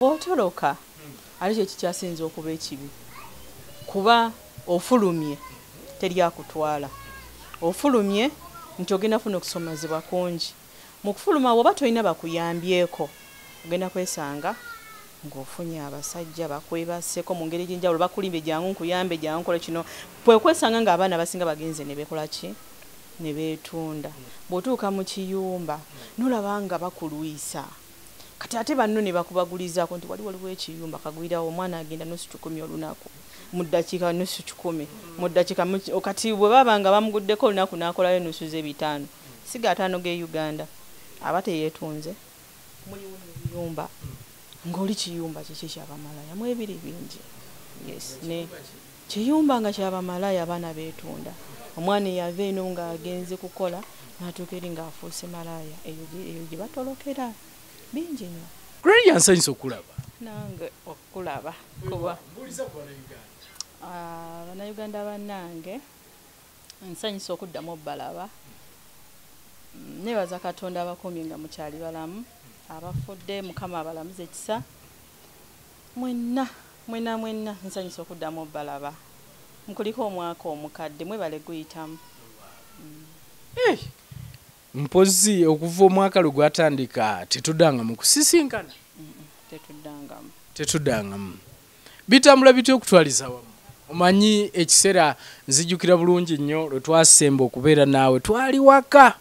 Okutoloka alikyo kikyasinze okuba ekibi kuba ofulumye teri akutwala ofulumye nti ogenda funa okusomezebwa kungi mu kufuluma woba tolina bakuyambyeko ogenda kwesanga ng'ofunye abasajja bakwebaseko mu ngeri gy'enjawulo bakulimbe jangu nkuyambe jangu nkola kino kwesanga ng'abaana basinga bagenze ne bekola ki ne beetunda bw'otuuka mu kiyumba nolaba nga bakulwisa kati ate banno ne bakubagulizaako nti waliwo ekiyumba kagwirawo omwana agenda nusu 10 olunaku mu ddakiika nusu 10 mu ddakiika kati bwe baba nga bamuguddeko olunaku n'akolayo nusu z'ebitaano siga 5 ge Uganda aba teyeetunze muliwo ebiyumba ng'oli kiyumba kiki kyabamalaya mu ebiri bingi yes ne kiyumba nga kyabamalaya abaana beetunda omwana yava eno ng'agenze kukola n'atuuka eri ng'afuuse malaya eyo gye batolokera bingi nnyo. Great yansanyisa okulaba. Nange okulaba kuba Bannayuganda bannange nsanyisa okuddamu obbalaba. Nebaza Katonda abakumye nga mukyali balamu abafudde Mukama abalamuze ekisa mwenna nsanyisa okuddamu obbalaba. Nkuliko omwaka omukadde mwebale guyitamu. Mpozi okuva omwaka lwe gwatandika tetudanga mu kusisinkana. Tetuddangamu. Bitambula bityo okutwaliza wamu. Omanyi ekiseera nzijukira bulungi nnyo lwe twasemba okubeera naawe twali waka.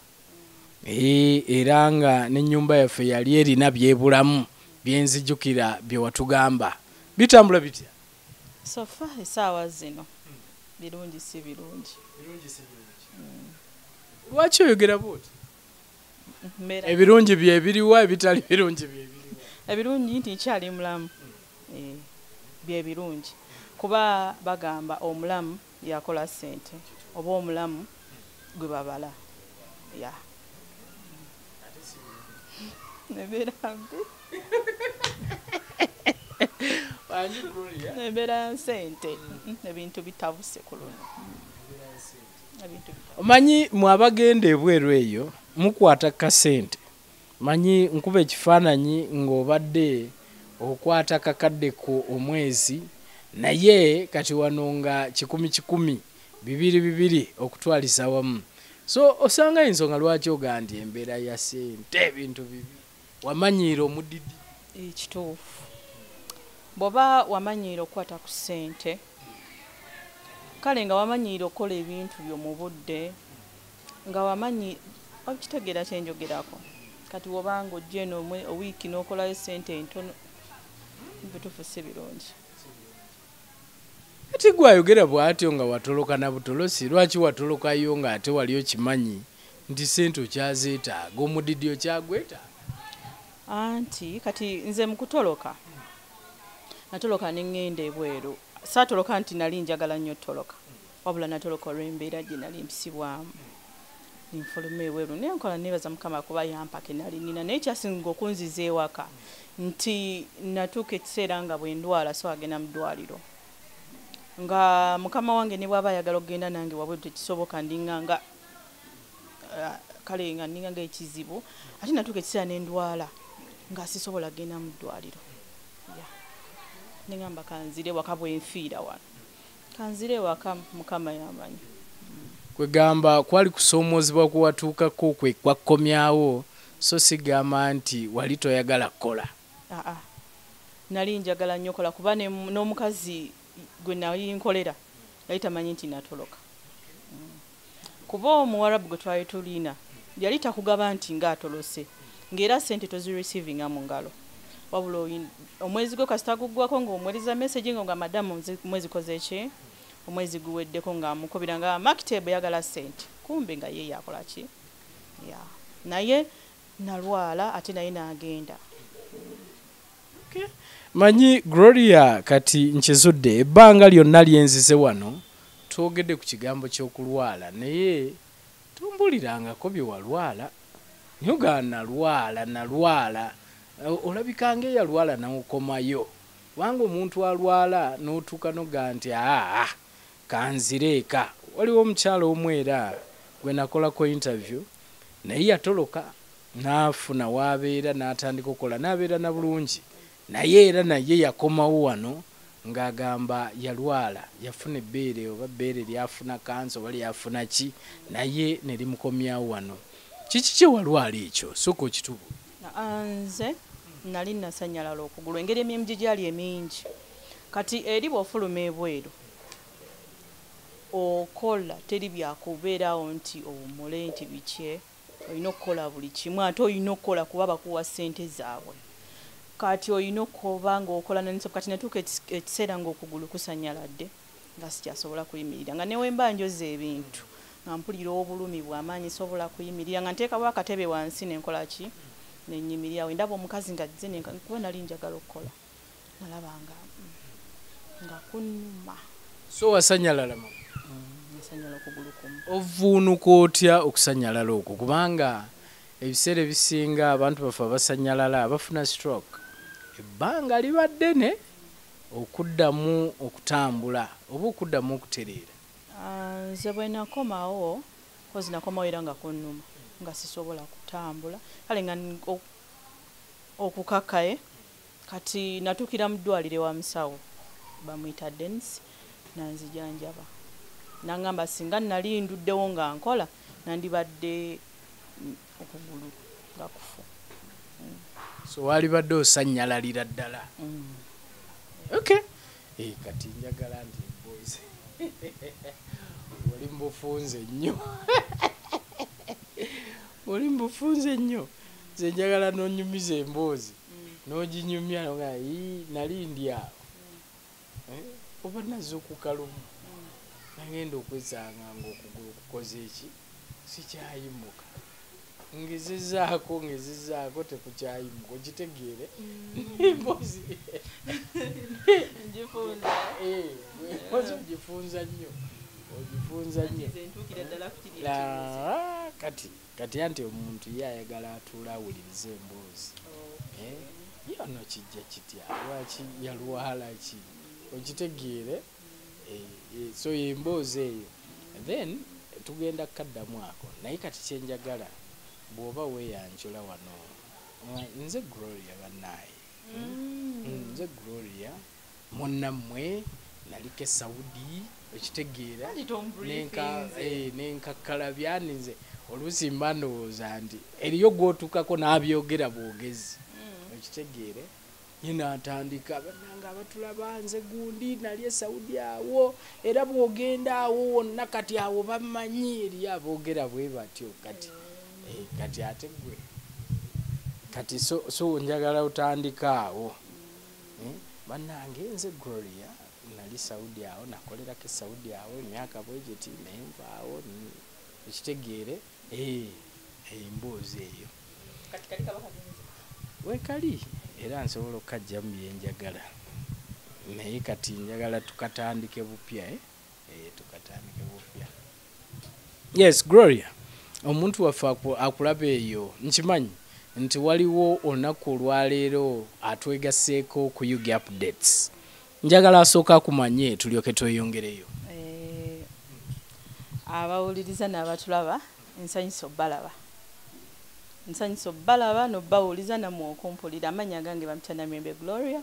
Era nga n'ennyumba yaffe yali erina byebulamu byenzijukira bye watugamba. Bitambula bitya? Sofa essaawa zino birungi si birungi. Lwaki oyogera bw'oti? Ebirungi bye biriwa ebitali birungi bye biriwa? Ebirungi nti nkyali mulamu. Bye birungi. Kuba bagamba omulamu yakola ssente oba omulamu gwe babala. Neberambi. Nebera nsente ebintu bitabuse kuluna. Omanyi mwabagenda ebweru eyo mukwata kasente. Manyi nkuba ekifaananyi ng'obadde okwata kakadde ku omwezi naye kati wano nga 10 200 okutwaliza wamu. So osanga ensonga lwaki ogandi embeera ya sente ebintu bibi. Wamanyiira omudidi. Ekituufu. Bw'oba wamanyiira okukwata ku ssente kale nga wamanyiira okukola ebintu by'omu budde nga wamanyi okitegeera kyenjogerako kati wobanga ojja eno owiiki n'okolayo ssente entono bituufu si birungi. Ati gwayogera bw'atyo nga watoloka na butolosi lwaki watolokayo nga ate wali okimanyi nti ssente okyazeetaaga omudidi okyagwetaaga? Anti kati nze mu kutoloka natoloka n'engenda ebweru. Saatoloka nti nali njagala nnyo toloka wabula natoloka olw'embeera gye nali mpisibwamu nfuluma ebweru naye nkola neebaza Mukama kuba yampaka nali nina naye kyasinga okunziza ewaka nti natuuka ekiseera nga bwe ndwala so agenda mu ddwaliro nga Mukama wange ne bw'aba ayagala okugenda nange wabweru tekisoboka ndinganga kale nga ndinganga ekizibu ate natuuka ekiseera n'endwala nga sisobola kugenda mu ddwaliro. Nengamba kanzire waka bwenfiira wano kanzire waka Mukama yamanyi. Kwegamba kwali kusoomozebwa kuwatuukako kwe kwakkomyawo so sigamba nti wali toyagala kukola. Nali njagala nnyo kola kuba n'omukazi gwe nali nkolera yali tamanyi nti natoloka. Kuba Omuwarabu gwe twali tulina yali takugaba nti ng'atolose ng'era ssente tozireceiving mu ngalo wabula omwezi gwe kasita guggwako ng'omuweereza message nga madamu omwezi koze ki omwezi guweddeko ng'amukubira nga makitebe yagala ssente kumbe nga ye yakola ki naye nalwala ate naye n'agenda. Manyi Gloria kati nkyezudde ebbanga lyonna lyenzize wano twogedde ku kigambo ky'okulwala naye tumbulirangako bye walwala nyoga nalwala olabikanga eyalwala n'okomayo wanga omuntu alwala n'otuuka noga nti kanzire eka. Waliwo omukyalo omwera gwe nakolako interview naye yatoloka n'afuna w'abeera n'atandika okukola n'abeera na bulungi naye era naye yakomawo wano ng'agamba yalwala yafuna ebbeere oba bbeere lyafuna kansa oba lyafuna ki naye ne limukomyawo wano. Kiki kye walwala ekyo sooka okitubu? Nze nali nasanyalala okugulu engeri emirimu gye gyali emingi kati eri bw'ofuluma ebweru okola teri byakubeerawo nti owummule nti bikye olina okukola buli kimu ate olina okukola kuba bakuwa ssente zaabwe kati olina okuba ng'okola kati natuuka ekiseera ng'okugulu kusanyaladde nga sikyasobola kuyimirira nga newemba njoza ebintu nga mpulira obulumi bw'amaanyi sobola kuyimirira nga nteekawo akatebe wansi nenkola ki nenyimirirawo ndaba omukazi nga azze kuba nali njagala okukola nalaba nga kunnuma. So wasanyalala mama? Nasanyala okugulu kumu. Ovuunuka otya okusanyalala okwo kubanga ebiseera ebisinga abantu bafe abasanyalala bafuna stroke ebbanga liba ddene okuddamu okutambula oba okuddamu okutereera? Nze bwe nakomawo kozi nakomawo era nga kunnuma nga sisobola kutambula kale nga okukakaye kati natuukira mu ddwaliro wa musawo bamuyita Dennis nanzijanjaba nangamba singa nali nduddewo nga nkola nandibadde okugulu nga kufu. So walibadde osanyalalira ddala? Okay. Kati njagala nti boys oli mbufunze nnyo oli mbufunze nnyo nze njagala nonyumiza emboozi n'oginyumya nga nali ndi awo oba nazze okukalumu nagenda okwesanga ng'okugulu kukoze eki sikyayimuka ngezezaako tekukyayimuka okitegeere emboozi ogifunza nnyo kati anti omuntu ye ayagala atuula awuliriza emboozi yono kijja kitya lwaki yalwala ki okitegeere so yemboozi eyo then tugenda kukaddamu ako naye kati kyenjagala bw'oba weeyanjula wano nze Gloria bannaaye nze Gloria munnammwe naliko e Saudi okitegeera nenkakkala byanize oluusi mba ndowooza nti eriyo gw'otuukako n'abyogera bwogezi okitegeere nyina atandika bannanga abatulaba nze gundi nali e Saudi awo era bw'ogenda awo wonna kati awo bamanyi eriyo aboogera bwe batyo kati ate gwe kati so njagala otandika awo bannange nze Gloria nali Saudi awo nakolerako e Saudi awo emyaka bwegiti nenvaawo ekitegeere emboozi eyo wekali era nsobola okukajjamu byenjagala naye kati njagala tukatandike bupya tukatandike bupya. Yes Gloria, omuntu waffe akulaba eyo nkimanyi nti waliwo olunaku olwaleero atwegaseeko ku Yugi Updates. Njagala asooka akumanye tulyoke tweyongereyo. Abawuliriza n'abatulaba nsanyusa obbalaba n'obbawuliza nammwe okumpulira amanya gange bamutannamyembe Gloria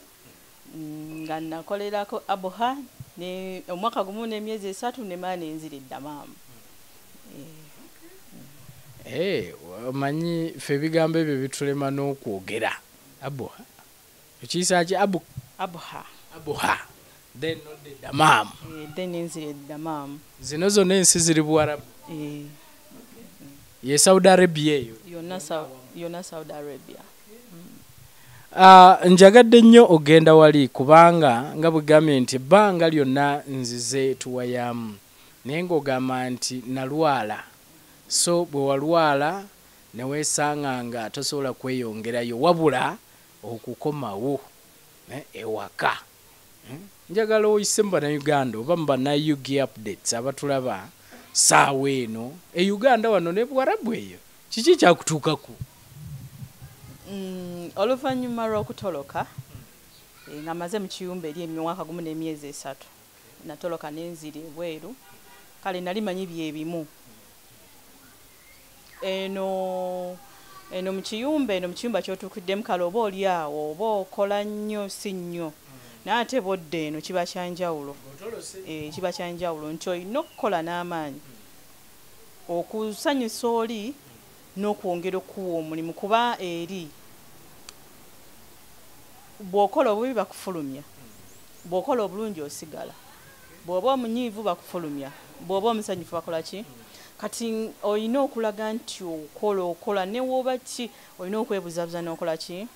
nga nakolerako Aboha omwaka gumu n'emyezi 3 nemala nenzira eddamaamu. Omanyi ffe ebigambo ebyo bitulema n'okwogera. Aboha ekiyisa ki? Aboha then nodda eddamaamu then nenzira eddamaamu. Zino zonna ensi ziri Buwarabu? Ye Saudi Arabia eyo? Yonna Saudi Arabia. Njagadde nnyo ogenda wali kubanga nga bwegambye nti ebbanga lyonna nzize tuwayamu naye ng'ogamba nti nalwala so bwe walwala ne weesanga nga tosobola kweyongerayo wabula okukomawo ewaka. Njagala oyise mu Bannayuganda oba mu Bannayugi Updates abatulaba saawa eno e Uganda wano ne Buwarabu eyo kiki kyakutuukako? Oluvannyuma lw'okutoloka nga maze mu kiyumba eri emyaka gumu n'emyezi 3 natoloka nenzira ebweru kale nali manyi bye bimu eno eno mu kiyumba ky'otuukiddemu kale oba oli awo oba okola nnyo si nnyo naye ate bodde eno kiba kyanjawulo kiba kyanjawulo nti olina okukola n'amaanyi okusanyusa oli n'okwongera okuwa omulimu kuba eri bw'okola obubi bakufulumya bw'okola obulungi osigala bw'oba omunyiivu bakufulumya bw'oba omusanyufu bakola ki kati olina okulaga nti okola ne woba ki olina okwebuzabuza n'okola ki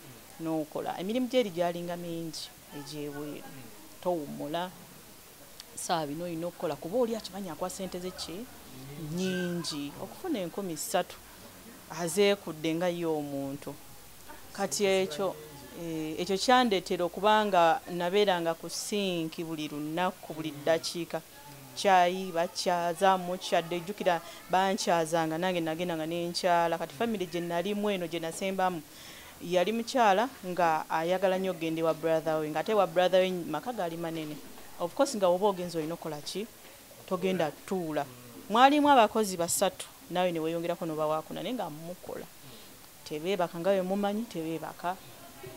n'okola emirimu gyeri gyalinga mingi egyebweru towummula saa bino olina okukola kuba oli akimanyi akwa ssente ze ki nnyingi okufuna 3,000 azeekudde nga ye omuntu kati ekyo kyandeetera okubanga nabeeranga ku sinki buli lunaku buli ddakiika kyayi bakyaza mukyadde jjukira bankyazanga nange nagendanga n'enkyala kati famire gye nalimu eno gye nasembamu yali mukyala nga ayagala nnyo okgenda ewa brother we ng'ate ewa brother we maka gaali manene of course nga woba ogenza olina okukola ki togenda tuula mwalimu abakozi 3 naawe ne weeyongerako n'oba waakuna naye nga mukola tebeebaka nga we mumanyi tebeebaka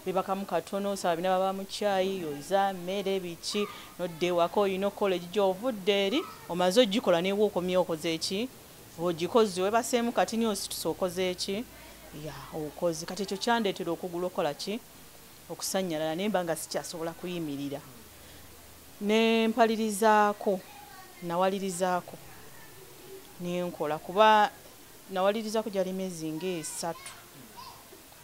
bebakamu katono saba bina baba mu kyayi yoza mmere biki nodde ewaka olina okukola egijja ovudde eri omaze ogikola neewe okomyewo okoze eki ogikoze webaseemu kati niyo ositusa okoze eki ya okoze kati ekyo kyandeetera okugula okola ki okusanyalala naye mba nga sikyasobola kuyimirira nempalirizaako nawalirizaako nenkola kuba nawalirizaako gyali emyezi nga 3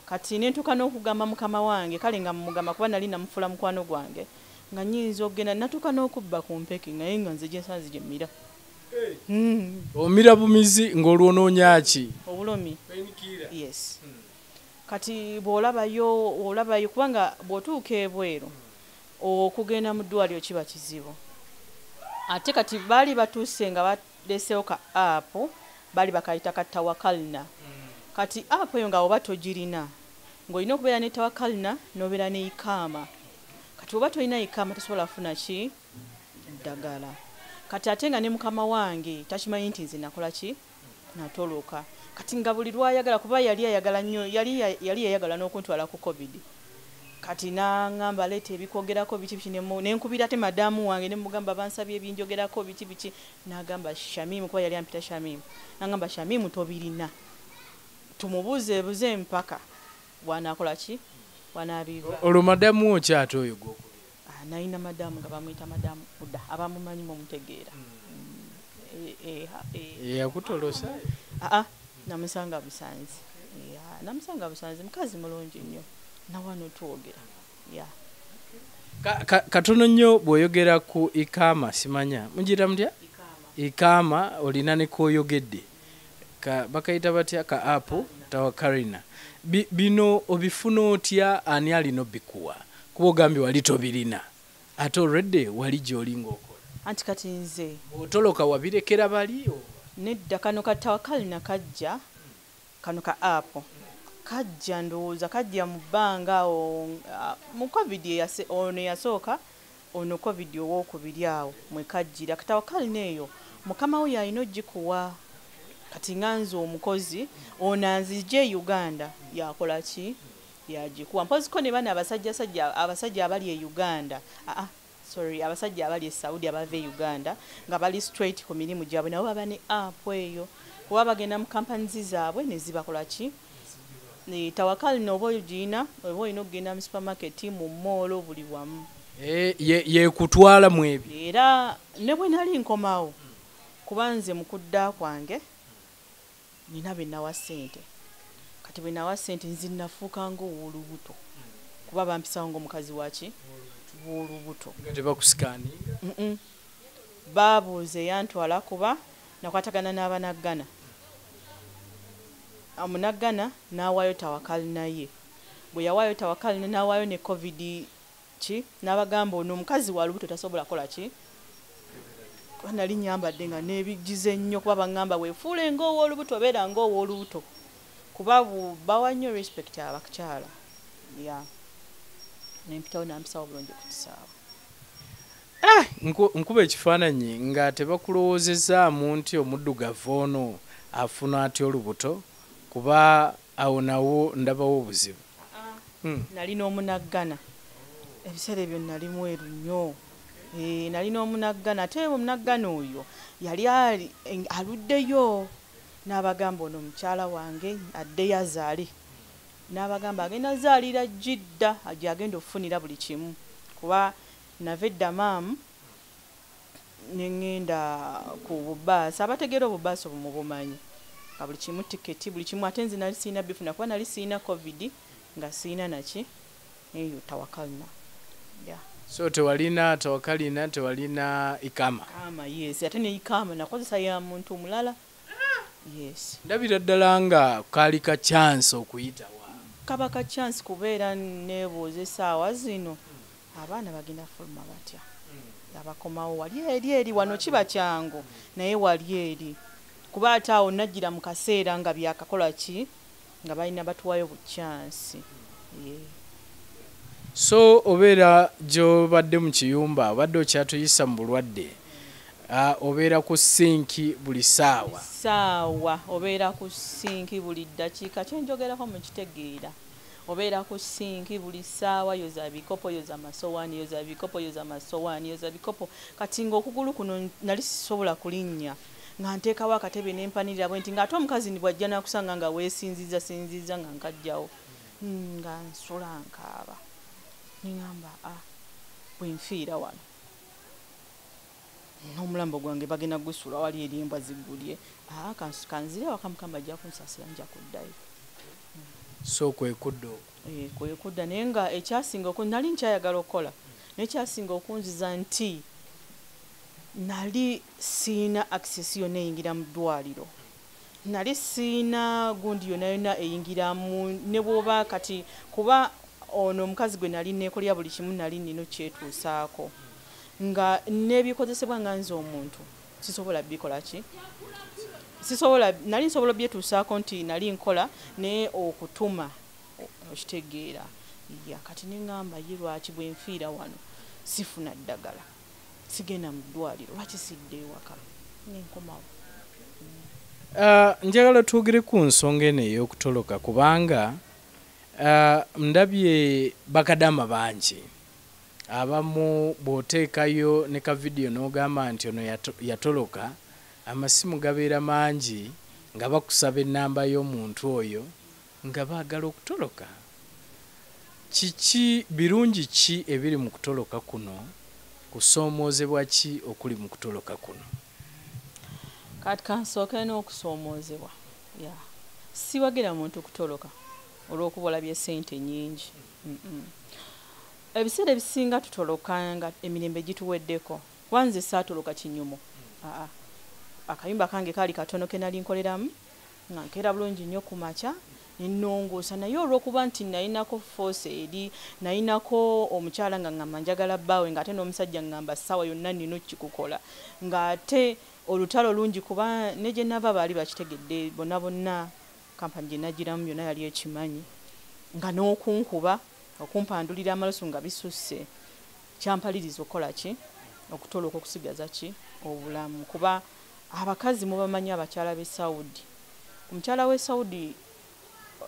kati nentuuka n'okugamba mukama wange kale nga mugamba kuba nali namufuula mukwano gwange nga nyinza okugenda natuuka n'okubba ku mpeki naye nga nze gyensanzi gye mmira omira bumizi ng'olwonoonya ki obulomi yes kati bw'olabayo kubanga bw'otuuka ebweru okugenda mu ddwaliro kiba kizibu ate kati baali batuuse nga baleseewo ka apu baali bakayita ka tawakalina kati apu eyo nga oba togirina ng'olina okubeera ne tawakalina n'obeera ne ikaama kati oba tolina ikaama tosobola kufuna ki ddagala kati ate nga ne mukama wange takimanyi nti nze nakola ki natoloka kati nga buli lwayagala kuba yali yayagala nnyo yali yayagala n'okuntwala ku covid kati n'angamba leeta ebikwogerako biki nenkubira ate madamu wange ne mugamba bansabye ebinjogerako biki n'agamba Shamimu kuba yali ampita Shamimu n'angamba Shamimu tobirina tumubuuzeebuze mpaka bw'anaakola ki bw'anaabiva olwo madamu wo kyate oyo nalina madamu nga bamuyita madamu Buda abamumanyi mumutegeera yakutolosa namusanga busanzi mukazi mulungi nnyo nawano twogera katono nnyo bw'oyogera ku ikaama simanya mugira mutya ikaama olina ne kooyogedde bakayita batya ka apo tawakalina bino obifuna otya ani alina obikuwa kuba ogambye wali tobirina ate already wali gy'olinga okola anti kati nze otoloka wabirekera bali nedda kano ka tawakalina kajja kano ka apo kajja ndowooza kajja mu bbanga mu covid ono yasooka ono covid owookubiri awo mwe kajjira katawakalina eyo mukama we yalina ogikuwa kati nganze omukozi ono anzije Uganda yakola ki yagikuwa mpoziko ne bana abasajja abali e Uganda abasajja abali e Saudi abava e Uganda nga bali straight ku mirimu gyabwe nabo baba ne app eyo kuba bagenda mu kampanizi zaabwe ne zibakola ki tawakalina oba ogirina oba olina okugenda mu supermarket mu moolo buli wamu yekutwala mu ebyo era ne bwe nali nkomawo kuba nze mukudda kwange nina be nawa ssente kati bwe nawa ssente nzi nafuuka ng'ow'olubuto kuba bampisawo ng'omukazi waki w'olubuto tebakusikaaninga baabuuza eyantwala kuba nakwatagana n'abanaggana amunaggana n'awaayo tawakalina ye bwe yawaayo tawakalina n'awaayo ne covid ki n'abagamba ono omukazi wa lubuto tasobola kola ki nali nyambadde nga neebigize nnyo kuba baŋŋamba weefuule ng'ow'olubuto obeera ng'ow'olubuto kuba bawa nnyo respect abakyala nempitawo nampisawo bulungi ku kisaawe nkuba ekifaananyi nga tebakulowoozezaamu nti omuddugavu ono afuna atya olubuto kuba awo nawo ndabawo obuzibu. Nali n'omunaggana ebiseera ebyo nali mweru nnyo. Nali n'omunaggana ate omunaggana oyo yali aluddeyo n'abagamba ono mukyala wange addeyo azaale, n'abagamba agenda azaalira Jidda agenda okufunira buli kimu kuba nava eddamaamu neŋŋenda ku bubaasi. Abategeera obubaasi obwo mubumanyi nga buli kimu tiketi buli kimu. Ate nze nali siina bifuna kuba nali siina covid nga siina naki eyo tawakalina. So tewalina tawakalina, tewalina ikama. Yes, ate ne ikama nakozesa ya muntu mulala. Yes. Ndabira ddala nga kaali ka chance okuyitawa. Kaba ka chance kubeera neebuuza essaawa zino abaana bagenda fuluma batya. Abakomawo wali eri wano kiba kyangu naye wali eri kuba ate awo najjira mu kaseera nga byakakola ki nga balina batuwayo bu chance. So obeera gy'obadde mu kiyumba obadde okyatuyisa mu bulwadde, obeera ku sinki buli ssaawa obeera ku sinki buli ddakiika kyenjogerako mu kitegeera. Obeera ku sinki buli ssaawa yoza bikopo yoza masowaani yoza bikopo yoza masowaani yoza bikopo. Kati ng'okugulu kuno nali sisobola kulinnya nga nteekawo akatebe n'empanirira bwe nti ng'ate omukazi bw'ajja n'akusanga nga weesinziza nga nkajjawo nga nsula nkaaba. Ningamba bwe nfiira wano n'omulambo gwange bagenda gusula wali eri embwa ziggulye kanzire waka Mukama ajja kunsasira nja kuddayo. So kwekudda kwekudda naye nga ekyasinga nali nkyayagala okukola n'ekyasinga okunziza nti nali siina access yonna eyingira mu ddwaliro, nali siina gundi yonna eyingiramu ne bw'oba kati kuba ono omukazi gwe nali neekolera buli kimu nali nino kyetuusaako nga n'ebikozesebwa nga nze omuntu sisobola bikola ki nali nsobola byetuusaako nti nali nkola naye okutuma okitegeera. Kati neŋŋamba ye lwaki bwe nfiira wano sifuna ddagala sigenda mu ddwaliro lwaki sidde ewaka nenkomawo. Njagala twogere ku nsonga eno ey'okutoloka kubanga ndabye bakadama bangi abamu bw'oteekayo ne ka vidiyo n'ogamba nti ono yatoloka amasimu gabeera mangi nga bakusaba ennamba y'omuntu oyo nga baagala okutoloka. Kiki birungi ki ebiri mu kutoloka kuno, kusoomoozebwa ki okuli mu kutoloka kuno? Kati kansooke n'okusoomoozebwa siwagira muntu kutoloka olw'okuba olabye ssente nnyingi. Ebiseera ebisinga tutoloka nga emirembe gituweddeko. Wanze saatoloka kinyumo. Akayumba kange kaali katono ke nali nkoleramu nga nkeera bulungi nnyo ku makya ne nnongoosa naye olw'okuba nti nayinako force eri nayinako omukyala nga ngamba njagala bbaawe ng'ate n'omusajja ngamba ssaawa yonna nino kikukola ng'ate olutalo lungi kuba ne gye nava baali bakitegedde bonna kampani gye nagiramu yonna yali ekimanyi nga n'okunkuba okumpandulira amaloso nga bisusse kyampaliriza okukola ki okutoloka okusigaza ki obulamu kuba abakazi mubamanyi abakyala b'e Saudi. Omukyala w'e Saudi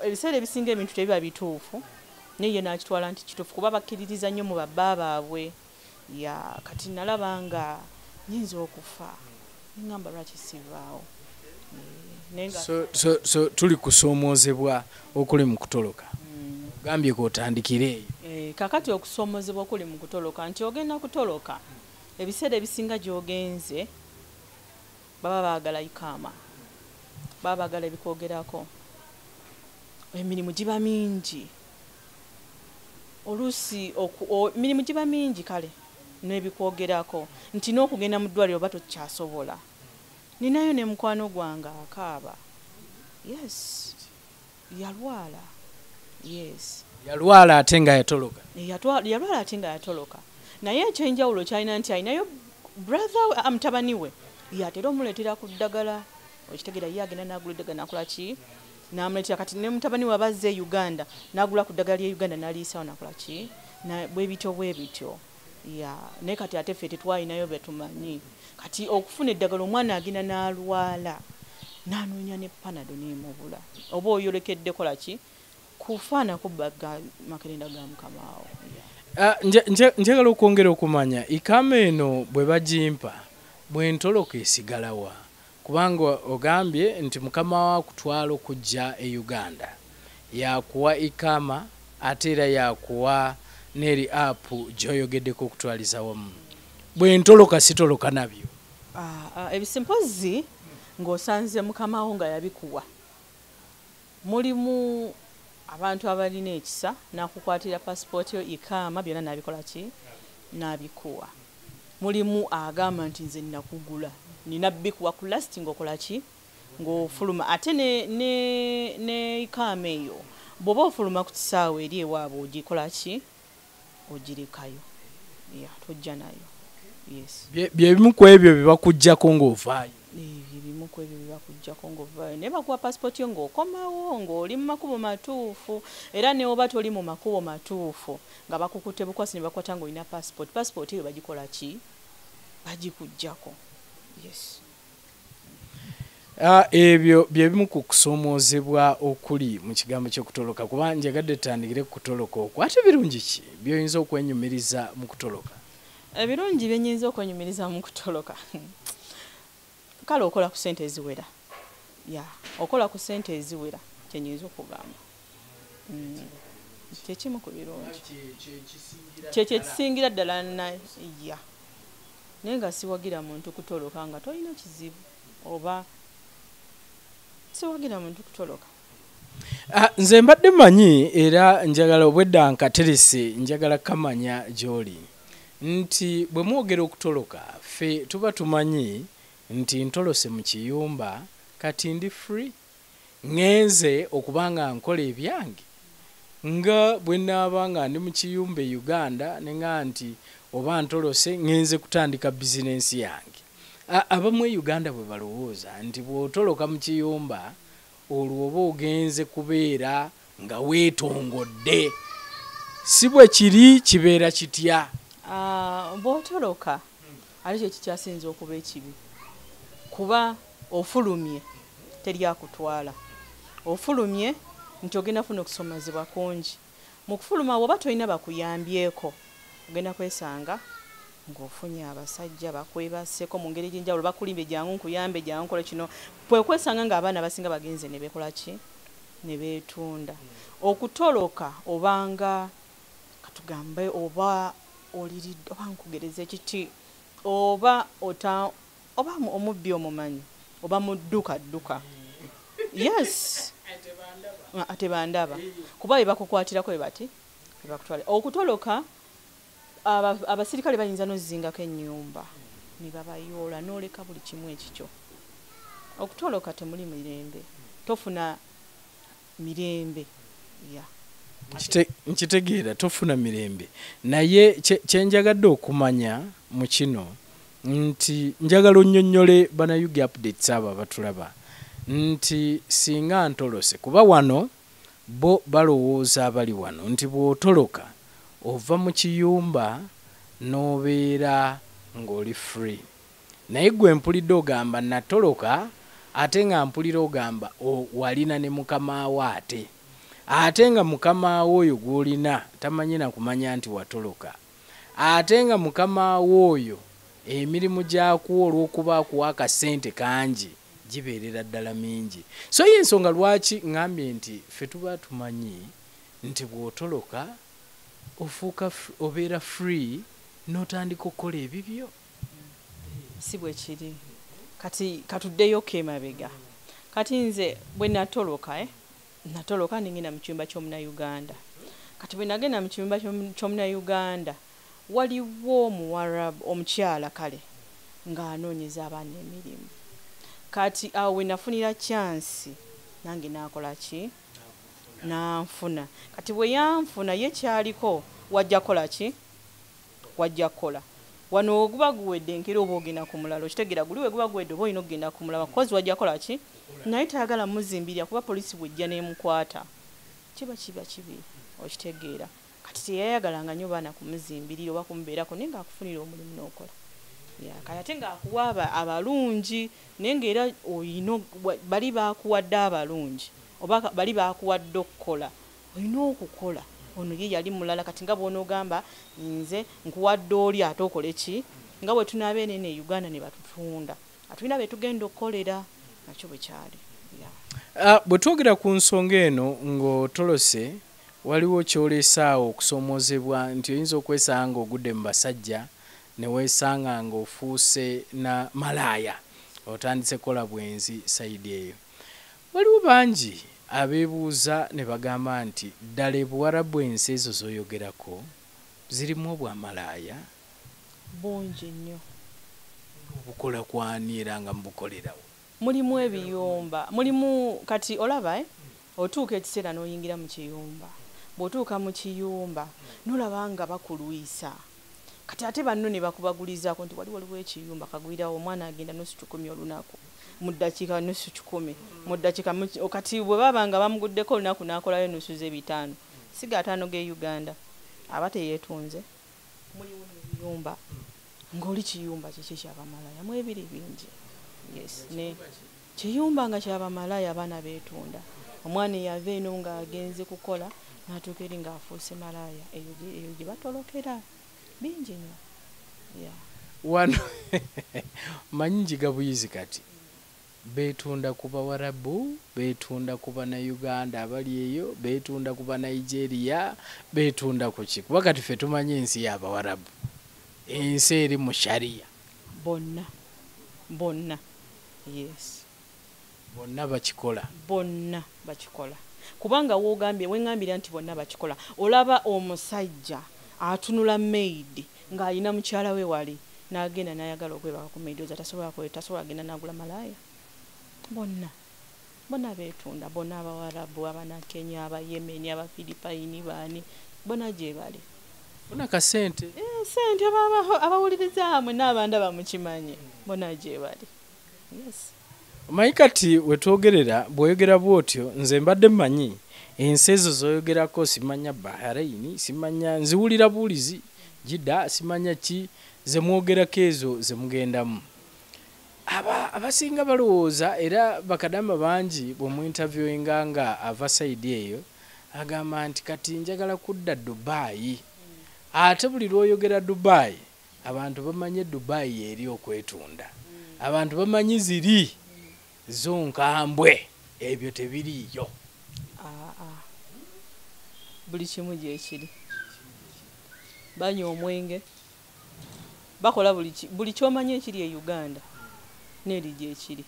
ebiseera ebisinga ebintu tebiba bituufu naye ye n'akitwala nti kituufu kuba bakkiririza nnyo mu babba baabwe. Kati nalaba nga nyinza okufa ngamba lwaki sivaawo. So tuli kusoomoozebwa okuli mu kutoloka. Gambye k'otandikire eyo. Kakati okusoomoozebwa okuli mu kutoloka nti ogenda kutoloka ebiseera ebisinga gy'ogenze baba baagala ikama, baba baagala ebikwogerako, emirimu giba mingi oluusi emirimu giba mingi kale n'ebikwogerako nti n'okugenda mu ddwaliro oba tokyasobola. Ninayo ne mukwano gwange akaaba. Yes, yalwala. Yes, yalwala ate nga yatoloka. Yalwala ate nga yatoloka naye ekyenjawulo kyalina nti alinayo brother mutabani we yatera omuleetera ku ddagala okitegeera ye agenda n'agula eddagala nakola ki n'amuleetera. Kati ne mutabani we abazze e Uganda n'agula ku ddagala ly'e Uganda n'aliisawo nakola ki bwe bityo. Naye kati ate ffe tetwalinayo bye tumanyi. Kati okufuna eddagala omwana agenda n'alwala n'anoonya ne panado n'emubula oba oyolekedde kola ki kufaana kubbaga makerenda ga mukama awo. Njagala okwongera okumanya ikama eno bwe bagimpa bwe ntoloka esigalawa kubanga ogambye nti mukama wa kutwala okujja e Uganda yakuwa ikama ate era yakuwa n'eri apu gy'oyogeddeko okutwaliza wamu bwe ntoloka sitoloka nabyo. Ebisimpozi ng'osanze mukama wo nga yabikuwa mulimu abantu abalina ekisa n'akukwatira passport yo ikama byonna n'abikola ki n'abikuwa. Mulimu agamba nti nze nakugula nina bikuwa ku last ng'okola ki ng'ofuluma ate ne ikama eyo bw'oba ofuluma ku kisaawe eri ewaabwe ogikola ki ogirekayo tojja nayo. Yes. Bye bimu ku ebyo bye bakuggyako ng'ovaayo. Bimu ku ebyo bye bakuggyako ng'ovaayo naye bakuwa passport yo ng'okomawo ng'oli mu makubo matuufu era ne oba toli mu makubo matuufu nga bakukutte bukwasi ne bakwata ng'olina passport eyo bagikola ki bagikuggyako. Yes. Ebyo bye bimu ku kusoomoozebwa okuli mu kigambo ky'okutoloka kuba njagadde tutandikire ku kutoloka okwo ate birungi ki by'oyinza okwenyumiriza mu kutoloka? Ebirungi byenyinza okwenyumiriza mu kutoloka kale okola ku ssente eziwera okola ku ssente eziwera kyenyinza okugamba kyekimu ku birungi kyekyo ekisingira ddala naye nga siwagira muntu kutoloka nga tolina kizibu oba siwagira muntu kutoloka. Nze mbadde manyi era njagala obwedda nkaterese njagala kamanya gy'oli nti bwe mwogera okutoloka ffe tuba tumanyi nti ntolose mu kiyumba kati ndi free ngenze okubanga nkola ebyange nga bwe naaba nga ndi mu kiyumba e Uganda nenga nti oba ntolose ngenze kutandika bizinensi yange. Abamu e Uganda bwe balowooza nti bw'otoloka mu kiyumba olwo oba ogenze kubeera nga weetongodde si bwe kiri kibeera kitya? Bw'otoloka ali kyo kikyasinza okuba ekibi kuba ofulumye teryakutwala ofulumye nti ogenda funa okusomazibwa kungi mu kufuluma bw'oba tolina bakuyambyeko ogenda kwesanga ng'ofunye abasajja bakwebaseko mu ngeri gy'enjawulo bakulimbe jangu nkuyambe jangu nkola kino kwesanga ng'abaana basinga bagenze ne bekola ki ne beetunda. Okutoloka obanga katugambe oba oliridde oba nkugereza ekiti oba omubbi omumanyi oba mudduka yes ate bandaba kuba bakukwatirako bati bakutwala. Okutoloka abasirikale bayinza n'ozingako ennyumba ne babayoola n'oleka buli kimu ekikyo. Okutoloka temuli mirembe tofuna mirembe nkitegeera tofuna mirembe naye kyenjagadde okumanya mu kino nti njagala onnyonnyole banayugi updates abo abatulaba nti singa ntolose kuba wano bo balowooza abali wano nti bw'otoloka ova mu kiyumba n'obeera ng'oli free naye gwe mpulidde ogamba natoloka ate nga mpulira ogamba walina ne mukama wo ate nga mukama wo oyo gw'olina tamanyi na kumanya nti watoloka ate nga mukama wo oyo emirimu gyakuwa olw'okuba akuwa akasente kangi gibeerera ddala mingi. So y'ensonga lwaki ngambye nti ffe tuba tumanyi nti bw'otoloka ofuuka obeera free n'otandika okukola ebibyo. Si bwe kiri kati katuddeyo kemabega kati nze bwe natoloka natoloka ningenda mu kiyumba ky'omunayuganda kati bwe nagenda mu kiyumba ky'omunayuganda waliwo omuwarabu omukyala kale ng'anoonyeza abaana emirimu kati awo we nafunira chansi nange nakola ki nanfuna kati bwe yanfuna ye kyaliko wajja kola ki wajja kola wano oguba guwedde nkira oba ogenda ku mulala okitegeera guli we guba guwedde oba olina okugenda ku mulala kozi wajja kola ki naye tayagala muzimbirya kuba polisi bwejja n'emukwata kiba kibi okitegeera kati teyayagalanga nnyo baana kumuzimbirira oba kumubeerako naye ng'akufunira omulimu n'okola kaya ate ng'akuwa abalungi naye ng'era oyina bali baakuwadde abalungi oba bali baakuwadde okukola olina okukola ono ye yali mulala kati nga bw'onoogamba nze nkuwadde oli ate okole ki nga bwe tunaaba eno e Uganda ne batutunda atulina be tugenda okukolera nakyo bwe kyali. Bwe twogera ku nsonga eno ng'otolose waliwo ky'oleesaawo okusomoozebwa nti oyinza okwesanga ng'ogudde mu basajja ne weesanga ng'ofuuse na malaaya otandise kola bwenzi sayidi eyo. Waliwo bangi abeebuuza ne bagamba nti ddala Ebuwalabu ensi ezo z'oyogerako zirimu obwamalaaya bungi nnyo. Bukola kwani era nga mubukolerawo? Mulimu ebiyumba, mulimu kati olaba otuuka ekiseera n'oyingira mu kiyumba. Bw'otuuka mu kiyumba n'olaba nga bakulwisa. Kati ate banno ne bakubagulizaako nti waliwo ekiyumba kagwirawo omwana agenda nusu 10 olunaku. Mu ddakiika nusu 10 mu ddakiika kati bwe baba nga bamuguddeko olunaku n'akolayo nusu ze 5 siga 5 ge Uganda aba teyeetunze. Muliwo ebiyumba ng'oli kiyumba kiki ky'abamalaya mu ebiri bingi. Yes, ne kiyumba nga ky'abamalaya abaana beetunda. Omwana yava eno ng'agenze kukola n'atuuka eri ng'afuuse malaya eyo gye batolokera bingi nnyo. Wano manyi njiga buyizi kati beetunda ku Bawarabu, beetunda ku Bannayuganda abali eyo, beetunda ku Banigeria, beetunda ku ki? Kuba kati ffe tumanyi ensi y'Abawarabu, ensi eri mu sharia. Bonna yes, bonna bakikola. Kubanga wengambira nti bonna bakikola, olaba omusajja atunula maid ng'alina mukyala we wali n'agenda n'ayagala okwebaka ku maid tasobola agenda n'agula malaya. Bonna beetunda, bonna Abawarabu, Abanakenya, Abayemeni, Abafiripayini, baani bonna gye bali. Bonna ka sente. Sente abawuliriza hamwe n'abandi bamukimanyi bonna gye bali. Yes. Omanyi kati we twogerera bw'oyogera bw'otyo nze mbadde mmanyi ensi ezo z'oyogerako simanya Bahrain, simanya nziwulira buulizi Jidda, simanya ki ze mwogerako ezo ze mugendamu. Abasinga balowooza era bakadama bangi bw'omu interviewinga nga ava sayidi eyo agamba nti kati njagala kudda Dubai. Ate buli lw'oyogera Dubai abantu bamanye Dubai eri okwetunda. Abantu bamanyi ziri zonkambwe ebyo tebiriyo. Buli kimu gye kiri. Banywa omwenge. Bakola buli ky'omanyi ekiri e Uganda n'eri gye kiri.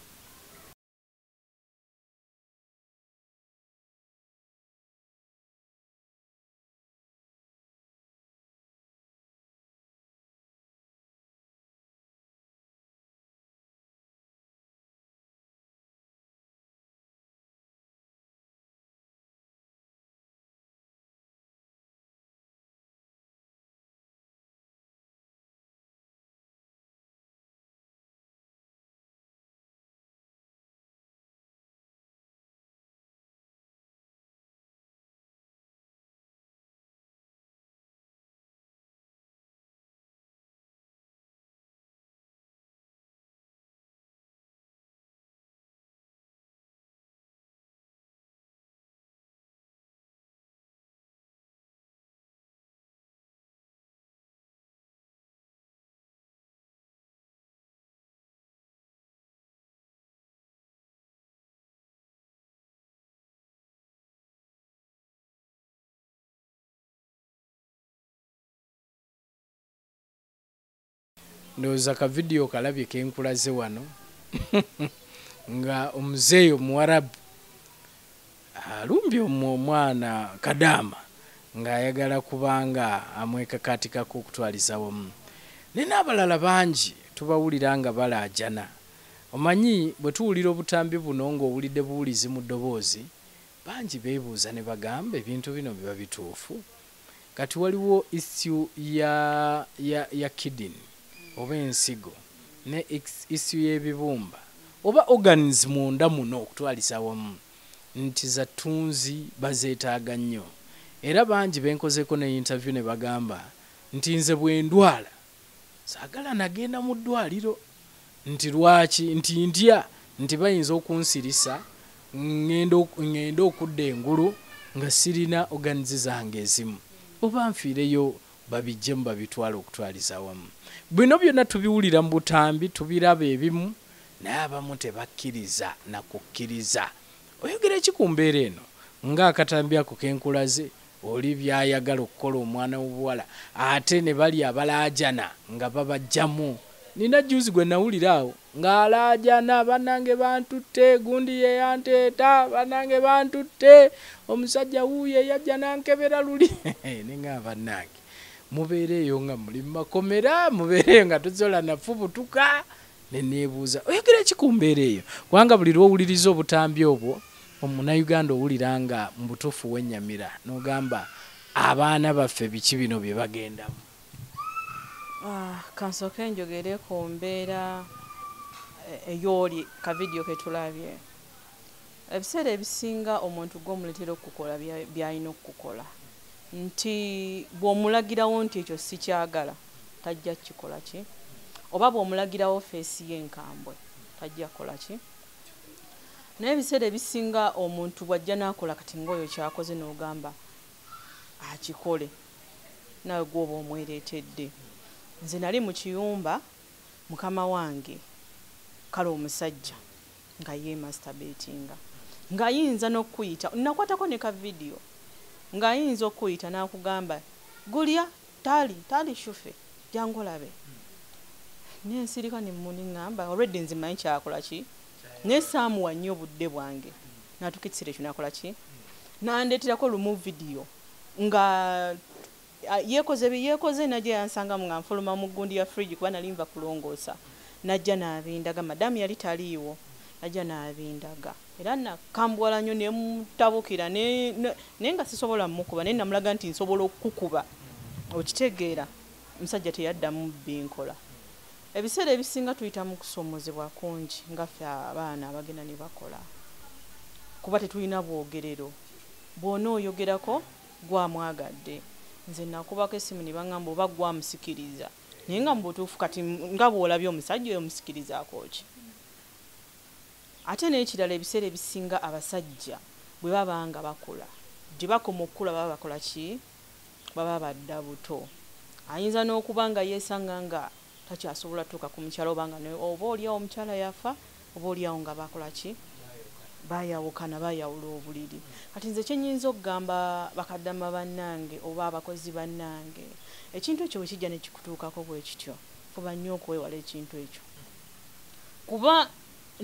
Ndowooza ka video kalabye kenkulaze wano nga omuzeeyo Omuwarabu alumbye omwana Kadama ng'ayagala kubanga amwekakatikako okutwaliza wamu. Ne n'abalala bangi tubawulira nga balaajana. Omanyi bwe tuwulira obutambi buno ng'owulidde buwulizi mu ddoboozi, bangi beebuuza ne bagamba ebintu bino biba bituufu. Kati waliwo issue ya kidney oba ensigo ne issue y'ebibumba oba organs munda muno okutwalisa wamu nti za ttunzi bazeetaaga nnyo. Era bangi benkozeko ne interview ne bagamba nti nze bwe ndwala saagala nagenda mu ddwaliro nti lwaki nti ntya nti bayinza okunsirisa ngenda okudda engulu nga sirina oganizi zange ezimu oba nfiireyo babijjemu babitwala okutwaliza wamu. Bino byonna tubiwulira mu butambi tubiraba ebimu naye abamu tebakkiriza na kukkiriza. Oyogera ki ku mbeera eno ng'akatambi ako kenkulaze oli byayagala okukola omwana w'obuwala ate ne bali abalaajana nga babajjamu. Nina juzi gwe nawulira awo ng'alaajana bannange bantutte gundi ye yanteeta bannange bantutte omusajja wuuye yajja nankebera luli ninga bannange mubeereeyo nga muli mu makomera mubeereeyo nga tuzola nafubutuka neneebuuza oyogera ki ku mbeera eyo kubanga buli lwowuliriza obutambi obwo omunnayuganda owulira nga mu butuufu w'ennyamira n'ogamba abaana baffe biki bino bye bagendamu. Kansooke njogere ku mbeera ey'oli ka vidiyo ke tulabye. Ebiseera ebisinga omuntu gw'omuleetera okukola by'alina okukola nti bw'omulagirawo nti ekyo sikyagala tajja kukikola ki oba bw'omulagirawo feesi y'enkambwe tajja kukola ki. Naye ebiseera ebisinga omuntu bw'ajja n'akola kati ng'oyo kyakoze n'ogamba akikole nawe gw'oba omwereetedde. Nze nali mu kiyumba mukama wange kale omusajja nga yemasturbatinga ng'ayinza n'okuyita nakwatako ne ka vidiyo ng'ayinza okuyita n'akugamba gulya tali shufe jangu olabe nensirika ne muni ngamba already nze manyi kyakola ki ne saamuwa nnyo obudde bwange natukitsira ekyo nakola ki nandeeterako lumu vidiyo nga yekoze najja yansanga nga nfuluma mu gundi ya fridge kuba nali nva kulongoosa najja n'abindaga madamu yali taliiwo najja n'abindaga era nakambwala nnyo ne mutabukira naye nga sisobola mukuba naye namulaga nti nsobola okukuba okitegeera omusajja teyaddamu binkola. Ebiseera ebisinga tuyita mu kusoomozebwa kungi nga ffe abaana abagenda ne bakola kuba tetulina bwogerero bw'ona oyogerako gwamwagadde. Nze nakubako essimu ne baŋŋamba oba gwamusikiriza naye nga mu butuufu kati nga bw'olabye omusajja oyo omusikirizaako ki. Ate n'ekirala ebiseera ebisinga abasajja bwe baba nga bakola gye bakoma okukula baba bakola ki baba badda buto. Ayinza n'okuba nga yeesanga nga takyasobola tuuka ku mukyala oba oliawo omukyala yafa oba oliawo nga bakola ki bayawukana bayawula obuliri. Kati nze kyenyinza okugamba bakadama bannange oba abakozi bannange ekintu ekyo bwe kijja ne kikutuukako bwe kityo fuba nnyo okwewala ekintu ekyo kuba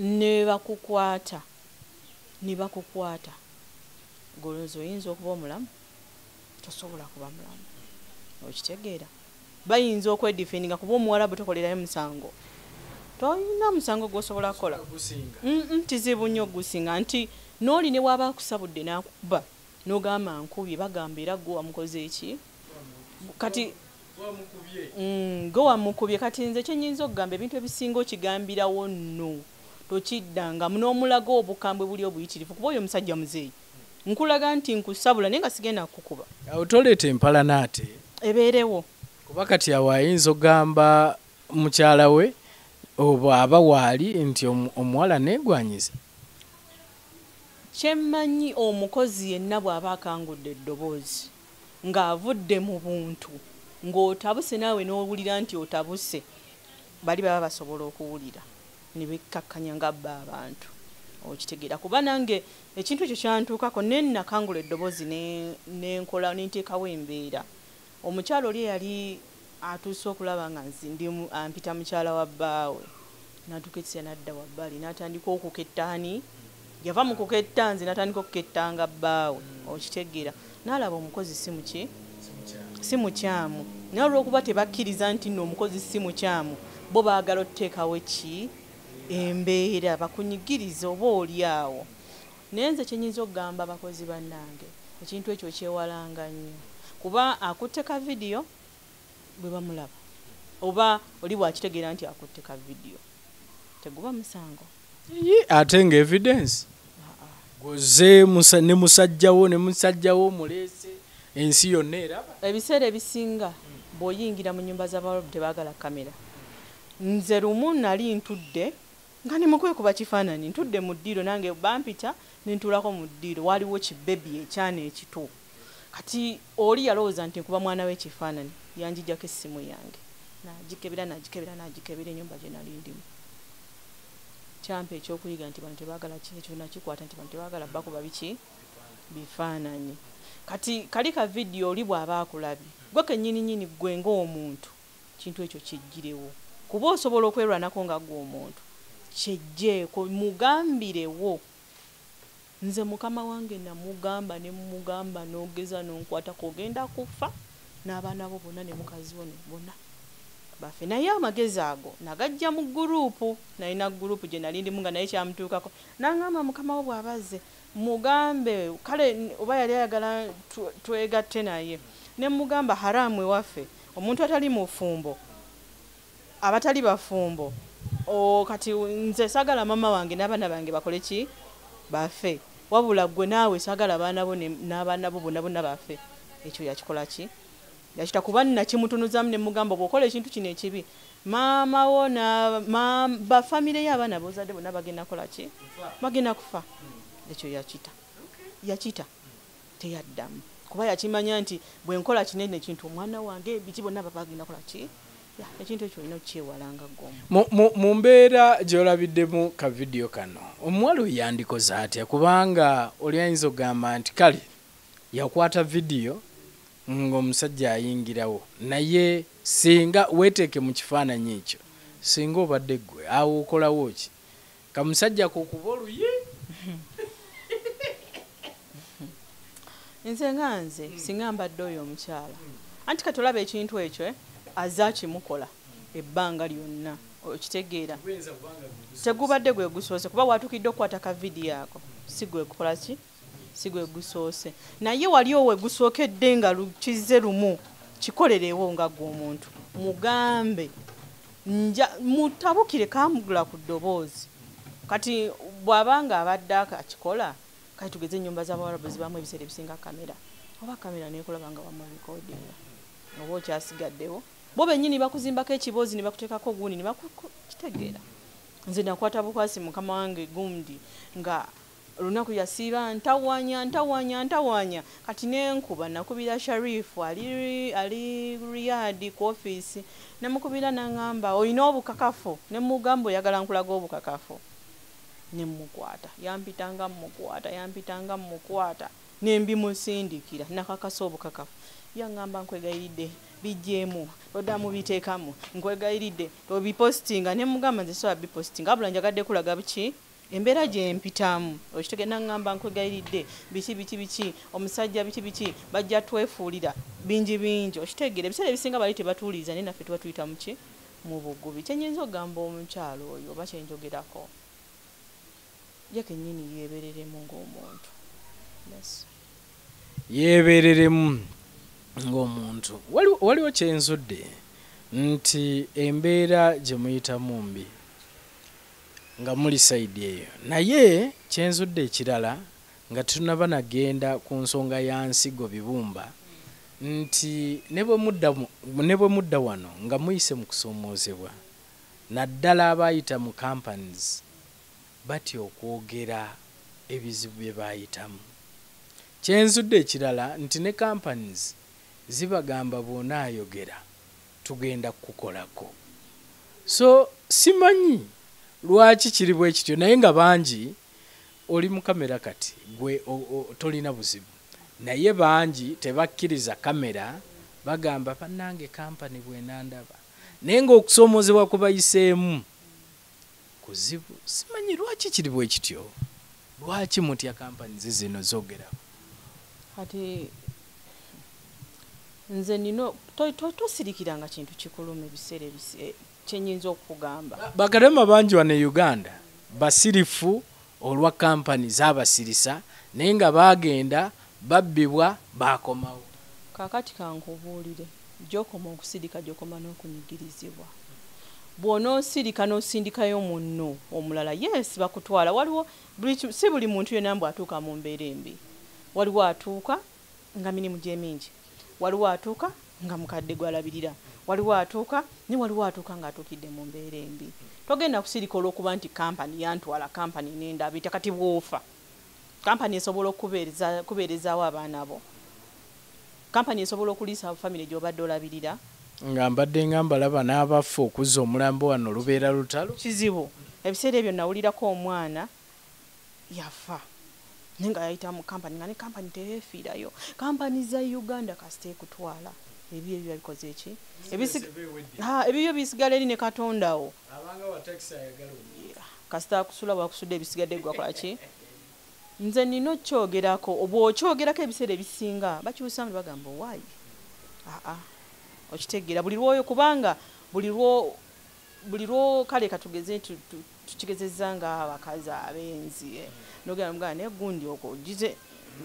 ne bakukwata goloozi oyinza okuba omulamu tosobola kuba mulamu okitegeera. Bayinza okwedifendinga kuba omuwala bwe tokolerayo musango toyina musango gw'osobola kukola kizibu nnyo gusinga nti n'oli ne waba akusabudde n'akuba n'ogamba nkubye bagamba era gwe wamukoze eki kati gwe wamukubye. Kati nze kyenyinza okugamba ebintu ebisinga okigambirawo nno tokiddanga n'omulago obukambwe buli obuyitirivu kuba oyo omusajja muzeeyi nkulaga nti nkusabula naye nga sigenda kukuba awo toleeta empalanaate ebeerewo kuba kati awo ayinza okugamba mukyala we oba aba waali nti omuwala neegwanyiza. Kyemmanyi omukozi yenna bw'aba akangudde eddoboozi ng'avudde mu buntu ng'otabuse naawe n'owulira nti otabuse bali baba basobola okuwulira ne bekkakkanya nga bba abantu okitegeera kuba nange ekintu ekyo kyantuukako ne nakangula eddoboozi nenkola nenteekawo embeera. Omukyala oli yali atuuse okulaba nga ampita mukyala wa bbaawe n'atukitse nadda wabbali n'atandika okukettaani yava mu kuketta nze n'atandika okukettanga bbaawe okitegeera n'alaba omukozi si mukyamu naye olw'okuba tebakkiriza nti nno omukozi si mukyamu bo baagala otuteekawo ki embeera bakunyigiriza oba oli awo. Naye nze kyenyinza okugamba abakozi bannange ekintu ekyo kyewalanga nnyo kuba akutte ka vidiyo bwe bamulaba oba oli bwakitegeera nti akutte ka vidiyo teguba musango ate nga evidence goze ne musajjawo muleese ensi yonna eraba. Ebiseera ebisinga bw'oyingira mu nnyumba z'Abawarabu tebaagala kamera. Nze lumu nali ntudde nga ni mukwe kuba kifaananyi ntudde mu ddiiro nange bampita nintuulako mu ddiiro waliwo kibebi ekyana ekito. Kati oli yalowooza nti nkuba mwana w'ekifaananyi yanjijjako essimu yange n'agikebera ennyumba gye nali ndimu. Kyampa ekyokuyiga nti bano tebaagala ekyo nakikwata nti bano tebaagala bakuba biki bifaananyi. Kati kali ka vidiyo oli bw'aba akulabye gwe kennyini gwe ng'omuntu kintu ekyo kijjirewo kuba osobola okwerwanako nga gwe omuntu kyejjeeko mugambirewo. Nze mukama wange namugamba ne mugamba n'ogeza n'onkwatako ogenda kufa n'abaana bo bonna ne mukazi wo bonna bafe. Naye amagezi ago nagajja mu gurupu, nalina gurupu gye nali ndimu nga naye kyamutuukako n'angamba mukama wo bw'abaze mugambe kale oba yali ayagala twegatte naye ne mugamba haramu ewaffe omuntu atali mufumbo abatali bafumbo kati nze sagala mama wange n'abaana bange bakole ki bafe wabula gwe naawe sagala abaana bo n'abaana bo bonna bafe. Ekyo yakikola ki yakita kuba nakimutunuzamu ne mugamba bw'okola ekintu kino ekibi maama wo bafamire y'abaana bozadde bonna bagenda kola ki bagenda kufa. Ekyo yakita teyaddamu kuba yakimanya nti bwe nkola kinene kintu omwana wange biki bonna bagenda kola ki ekintu ekyo olina okukyewalanga ggomu. Mu mbeera gy'olabiddemu ka vidiyo kano omuwala oyo yandikoze atya kubanga oli ayinza okugamba nti kale yakwata vidiyo ng'omusajja ayingirawo naye singa weeteeke mu kifaananyi ekyo singa obadde ggwe awo okolawo ki kamusajja kokuba oluye. Nze nga nze singa mbadde oyo omukyala anti katolaba ekintu ekyo azza kimukola ebbanga lyonna okitegeera tegubadde gwe gusoose kuba watuukidde okukwata ka vidiyo ako si gwe kukola ki si gwe gusoose naye wali owe gusookedde nga lukize lumu kikolerewo nga gwe omuntu mugambe mutabukire kamugula ku ddoboozi. Kati bw'abanga abadde akakikola kati tugeze ennyumba z'Abawarabu zibamu ebiseera ebisinga kamera oba kamera neekulaba nga wamubikodinga oba okyasigaddewo bo bennyini bakuzimbako ekiboozi ne bakuteekako gundi ne bakitegeera. Nze nakwata bukwasi mukama wange gundi nga olunaku yasiiba ntawanya kati nenkuba nakubira Sharifu ali Riyadi ku ofiisi nemukubira n'angamba olina obukakafu ne mugamba oyagala nkulaga obukakafu ne mukwata yampitanga mukwata ne mbimusindikira nakakasa obukakafu yangamba nkwegayiridde bijjeemu oddamu biteekamu nkwegayiridde obipostinga ne mugamba nze soba bipostinga abula njagadde kulaga biki embeera gye mpitamu okitegenda ngamba nkwegayiridde biki omusajja biki bajja twefuulira bingi okitegeera ebiseera ebisinga bali tebatuuliza naye naffe tuba tuyita muki mu bugubi. Kyenyinza okugamba omukyalo oyo oba kyenjogerako ye kennyini yeebereremu ng'omuntu yeebereremu ng'omuntu. Waliwo kyenzudde nti embeera gye muyitamu mbi nga muli sayidi eyo naye kyenzudde ekirala nga tunaba nagenda ku nsonga ya nsigo bibumba nti ne bwe mudda wano nga muyise mu kusoomoozebwa naddala abayita mu companies batya okwogera ebizibu bye bayitamu. Kyenzudde ekirala nti ne companies zibagamba bw'onaayogera tugenda kukolako. So simanyi lwaki kiri bwe kityo naye nga bangi oli mu kamera kati gwe tolina buzibu naye bangi tebakkiriza kamera bagamba bannange kampani bwenandaba naye ng'okusoomoozebwa kubayiseemu kuzibu. Simanyi lwaki kiri bwe kityo lwaki mutya kampani zino zogerako. Kati nze nino tosirikiranga kintu kikuluma ebiseera kyenyinza okugamba. Bakadama bangi wano e Uganda basirifu olwa kampani zabasirisa naye nga bagenda babbibwa bakomawo. Kakati kankubuulire gy'okoma okusirika gy'okoma n'okunyigirizibwa. Bw'onoosirika n'osindikayo munno omulala yes bakutwala. Waliwo si buli muntu yenna mbw atuuka mu mbeera embi. Waliwo atuuka nga mirimu gye mingi, waliwo atuuka nga mukadde gwalabirira waliwo atuuka ne waliwo atuuka ng'atuukidde mu mbeera embi togenda kusirika olw'okuba nti kampani yantwala kampani n'endabita kati bw'ofa kampani esobola okubeerezaawo abaana bo kampani esobola okuliisa famire gy'obadde olabirira nga mbadde nga mbalaba n'abafa okuzza omulambo wano lubeera lutalo kizibu ebiseera ebyo nawulirako omwana yafa naye nga yayita mu kampani nga ne kampani teyeefiirayo kampani za Uganda kasite kutwala ebyo babikoze ki ebyo bisigala eri ne katondawo kasita akusula bwakusudde ebisigadde gwakola ki nze nina okyogerako oba okyogerako ebiseera ebisinga bakyusamu ne bagamba owaayi okitegeera buli lwoyo kubanga buli lwo kale katugeze tukigezezza nga abakazi abenzi nogera mugana naye gundi okogize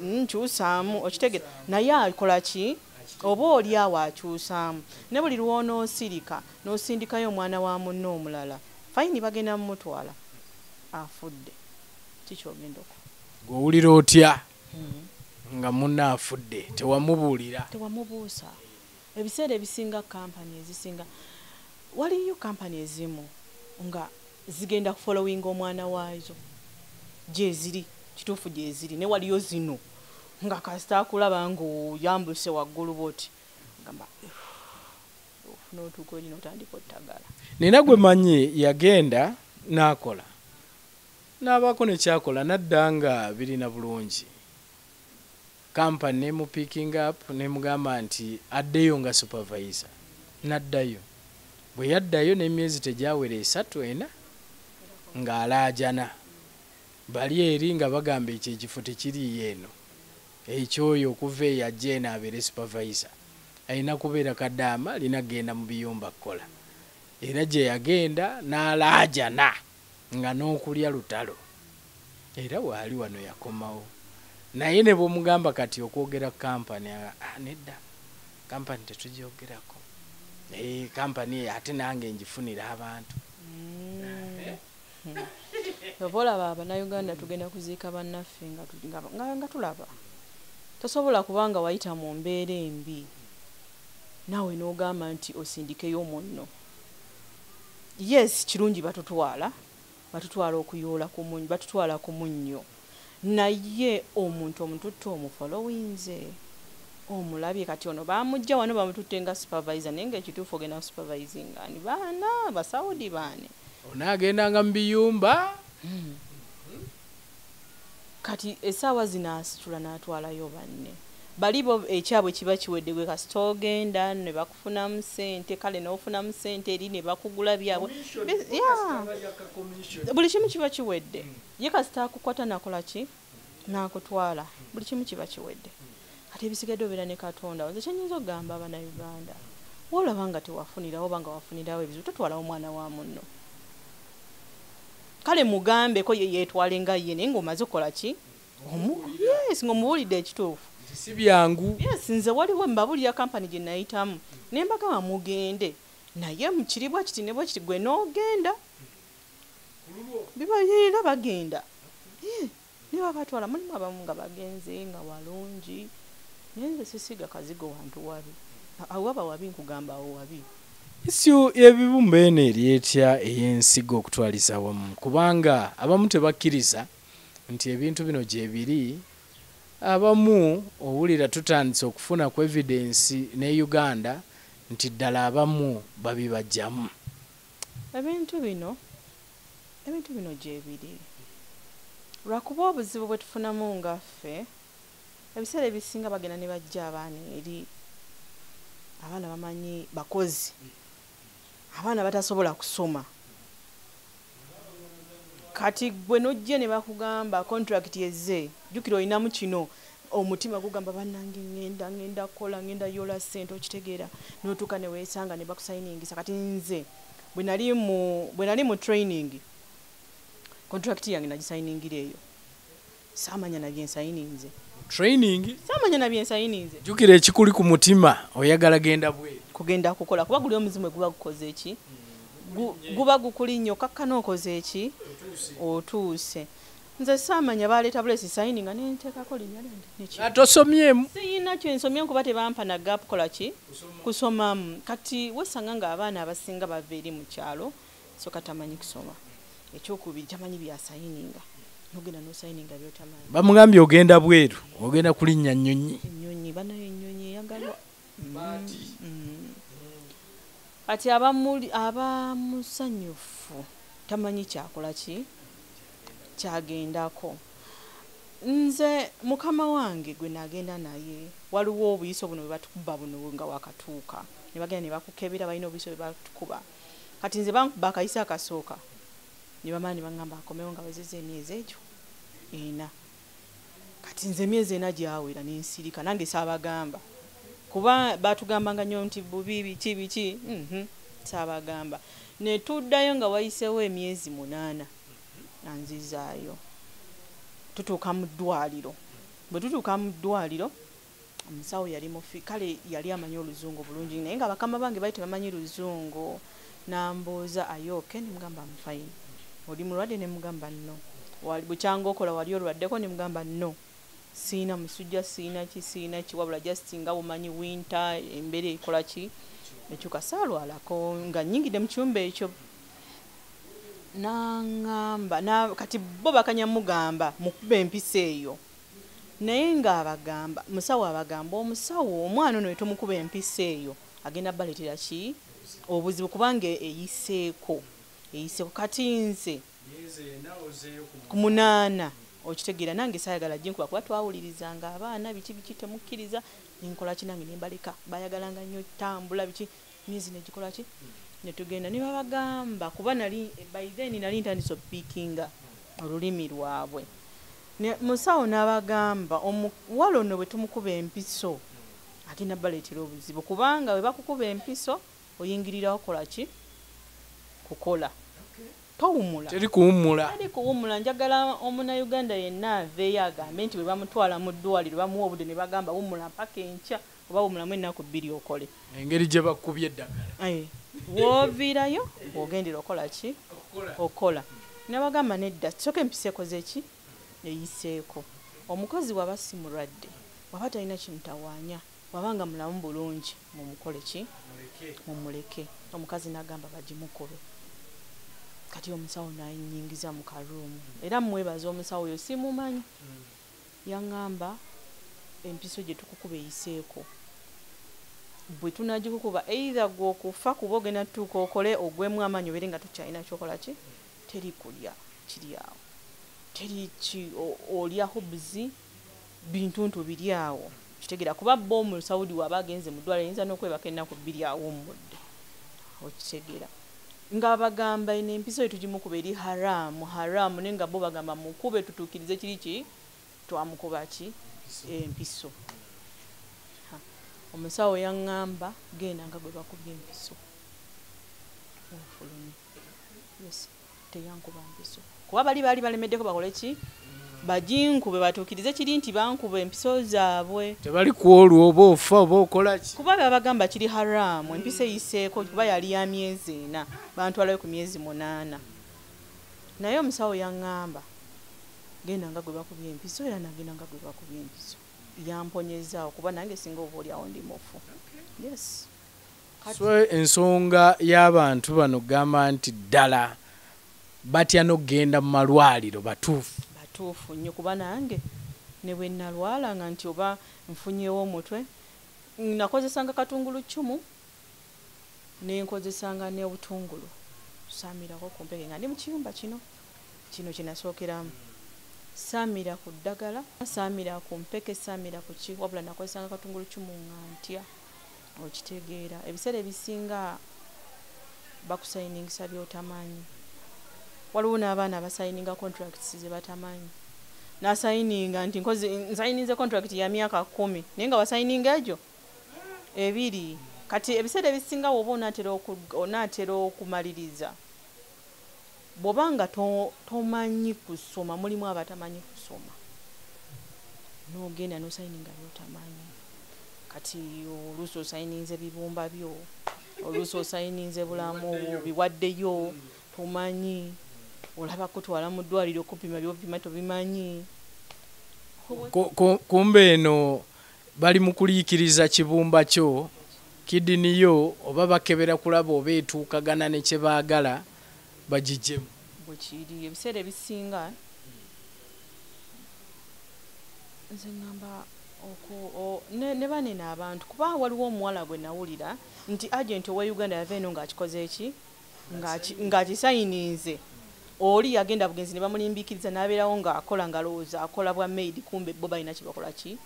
nkyusaamu okitegeera naye akola ki oba oli awo akyusaamu ne buli lwonoosirika n'osindikayo omwana wa munno omulala fayini bagenda mumutwala afudde kikyogenda oko gw'owulira otya nga munno afudde tewamubuusa ebiseera ebisinga kampani ezisinga waliyo kampani ezimu nga zigenda kufollowinga omwana waazo gyeziri kituufu gyeziri ne waliyo zino nga kasita akulaba ng'oyambuse waggulu boti gamba ofuna otuuka oli n'otandika ottagala nina gwe manyi yagenda n'akola n'abaako nekyakola nadda nga birina bulungi kampani nemu picking up nemugamba nti addeyo nga supervisor naddayo bwe yaddayo n'emyezi tegyawera 3-4 ng'alaajana bali eri nga bagamba ekyo ekifo tekiriyo eno ekyoyo okuva eyo ajja eno abeere supervisor alina kubeera Kadama alina kgenda mu biyumba kukola era gye yagenda n'alaajana nga n'okulya lutalo era waali wano yakomawo naye ne bw'omugamba kati okwogera kampani nedda kampani tetugyogerako kampani ate nange ngifunira abantu obolaba abannayuganda tugenda kuziika bannaffe nga tulaba tosobola kubanga wayita mu mbeera embi naawe n'ogamba nti osindikeyo munno yes kirungi batutwala okuyoola ku munyo batutwala ku munnyo naye omuntu omututte omufolowinze omulabye kati ono bamujja wano bamututte nga supervisor naye ngaekituufu ogenda supervising ani baana basawudi baane onaagendanga mu biyumba kati essaawa zino asitula n'atwalayo banne bali bo ekyabwe kiba kiwedde gwe kasita ogenda ne bakufunamu ssente kale n'ofunamu ssente eri ne bakugula byabwe buli kimu kiba kiwedde ye kasita akukwata nakola ki n'akutwala buli kimu kiba kiwedde kati ebisigadde obeera ne Katonda nze kyenyinza okugamba abannayuganda wolaba nga tewafunirawo oba nga wafunirawo ebizibu totwalawo omwana wa munno kale mugambeko ye yeetwale nga ye naye ng'omaze okukola ki yes ng'omubuulidde ekituufu si byangu yes nze waliwo mbabulira kampani gye nayitamu ne mbagamba mugende naye mukiribwa kiti ne bwe kiti gwe n'ogenda bibayeera bagenda ne babatwala mulimu abamu nga bagenze nga walungi naye nze sisiga kazigo wantu wabi awaba wabi nkugamba awo wabi isyu ebibumba eno eryetya ey'ensigo okutwaliza wamu kubanga abamu tebakkiriza nti ebintu bino gye biri abamu owulira tutandise okufuna ku evidence ne Uganda nti ddala abamu babibajjamu ebintu bino gye biri lwakuba obuzibu bwe tufunamu ngaffe ebiseera ebisinga bagenda ne bajja abaana eri abaana bamanyi bakozi abaana batasobola kusoma kati gwe nojje ne bakugamba contract yezze jukira olinamu kino omutima gugamba bannange ngenda kukola ngenda yola ssente okitegeera n'otuuka ne weesanga ne bakusayiningisa kati nze bwe nali mu training contract yange nagisayiningira eyo saamanya nabyensayininze training saamanya nabyensayininze jukira ekikuli ku mutima oyagala genda bwe kugenda kukola kuba guli omuzimu guba gukoze eki guba gukuli nnyo kakka n'okoze eki otuuse nze saamanya baleeta bulesi sayini nga nenteekako linnya lyange tosomyemu siyina kyensomye kuba tebampa na gap kola ki kusomamu kati wesanga nga abaana abasinga bava eri mu kyalo so katamanyi kusoma ekyokubiri tamanyi byasayininga nogenda nosayininga byotamanyi bamugambye ogenda bweru ogenda kulinnya nnyonyi ennyonyi banayo ennyonyi eyagalwa kati abamusanyufu tamanyi kyakola ki kyagendako nze mukama wange gwe nagenda naye waliwo obuyiso buno bwe batukuba buno nga wakatuuka ne bagenda ne bakukebera balina obuyiso bwe batukuba kati nze bankuba akayisa akasooka ne bamala ne baŋŋamba akomewo nga wezeza emyezi egyo ena kati nze emyezi ena gyawera nensirika nange saabagamba kuba batugambanga nnyo nti bubi biki saabagamba ne tuddayo nga wayiseewo emyezi 8 nanzizaayo tutuuka mu ddwaliro bwe tutuuka mu ddwaliro omusawo yali mufi kale yali amanyi oluzungu bulungi naye nga bakama bange bali tebamanyi luzungu nambuuza ayoke nemugamba mufayini oli mulwadde nemugamba nno bukyanga okola wali olwaddeko nemugamba nno siina musujja siina ki wabula just nga bumanyi winter embeera ekola ki ekyuka saalwalako nga nnyingidde mu kyumba ekyo nangamba kati bo bakanyamugamba mukuba empisa eyo naye ng'abagamba musawo abagamba omusawo omwana ono etumukuba empisa eyo agenda baleetera ki obuzibu kubanga eyiseeko kati nze ku 8 okitegeera nange saayagala jinkuba kuba twawulirizanga abaana biki temukkiriza nenkola kinange nembaleka bayagalanga nnyo tambula biki myezi negikola ki netugenda ne babagamba kuba by then nali ntandise opiikinga olulimi lwabwe musawo n'abagamba omuwala ono bwe tumukuba empiso agenda baleetera obuzibu kubanga bwe bakukuba empiso oyingirirawo kola ki kukola towumula teri kuwumula njagala omunayuganda yenna aveeyo agambe nti bwe bamutwala mu ddwaliro bamuwa obudde ne bagamba wumula mpaka enkya oba wumulamu ennaku 2 okole engeri gye bakubye eddagala wooviirayo ogendera okola ki okola nabagamba nedda soka empisa ekoze ki eyiseeko omukozi waba si mulwadde waba talina kimutawaanya wabanga mulamu bulungi mumukole ki mumuleke omukazi nagamba bagimukube kati omusawo nayinyingiza mu karuumu era mwebaza omusawo oyo simumanyi yaŋŋamba empiso gye tukukuba eyiseeko bwe tunagikukuba either gwe okufa kuba ogenda tutuuka okole ogwemu amaanyi obere nga tukyalina kyokola ki teri kulya kiri awo teri olya hobuzi bintu biri awo kitegeera kuba bo omusawudi waba agenze mu ddwaliro yinza n'okwebaka ennaku 2 awo omudde okitegeera nga bagamba eno empiso etugimukuba eri haramu naye nga bo bagamba mukube tutuukirize kiri ki twamukuba ki empiso omusawo yaŋŋamba genda nga gwe bakubye empiso ofulumi teyankuba mpiso kuba bali balemeddeko bakole ki bajinkube batuukirize kiri nti bankuba empiso zaabwe tebali kwolwa oba ofa oba okola ki kuba babagamba kiri haramu empiso eyiseeko kuba yali ya myezi 4 bantwalayo ku myezi 8 naye omusawo yaŋŋamba genda nga gwe bakubye empiso era nagenda nga gwe bakubye empiso yamponyezaawo kuba nange singa oba oliawo ndi mufu yes so ensonga y'abantu bano gamba nti ddala batya n'okugenda mu malwaliro batuufu nnyo kuba nange ne bwe nalwalanga nti oba nfunyeewo omutwe nakozesanga katungulu 1 nenkozesanga n'obutungulu saamirako ku mpeke nga ndi mu kiyumba kino kye nasookeramu saamira ku ddagala saamira ku mpeke saamira ku ki wabula nakozesanga katungulu 1 nga ntya okitegeera ebiseera ebisinga bakusayiningisa byotamanyi waliwo n'abaana abasayininga contracts ze batamanyi nasayininga nti nsayininze contract ya myaka 10 naye nga wasayininga egyo 2 kati ebiseera ebisinga woba onaatera okumaliriza bw'obanga tomanyi kusoma mulimu abatamanyi kusoma n'ogenda n'osayininga byotamanyi kati oluusi osayininze bibumba byo oluusi osayininze bulamu biwaddeyo tomanyi olaba kutwala mu ddwaliro okupima byopima tobimanyi. Kumbe eno bali mu kuliikiriza kibumba kyo kidini yo oba bakebera kulaba oba etuukagana ne kye baagala bagijjemu. Bwe kiri ebiseera ebisinga nze ngamba ne banene abantu kuba waliwo omuwala gwe nawulira nti agent owa Uganda yava eno ng'akikoze eki ng'akisayinize oli yagenda bugenzi ne bamulimbikiriza n'abeerawo ng'akola ngalowooza akola bwa maid kumbe bo balina kibakola ki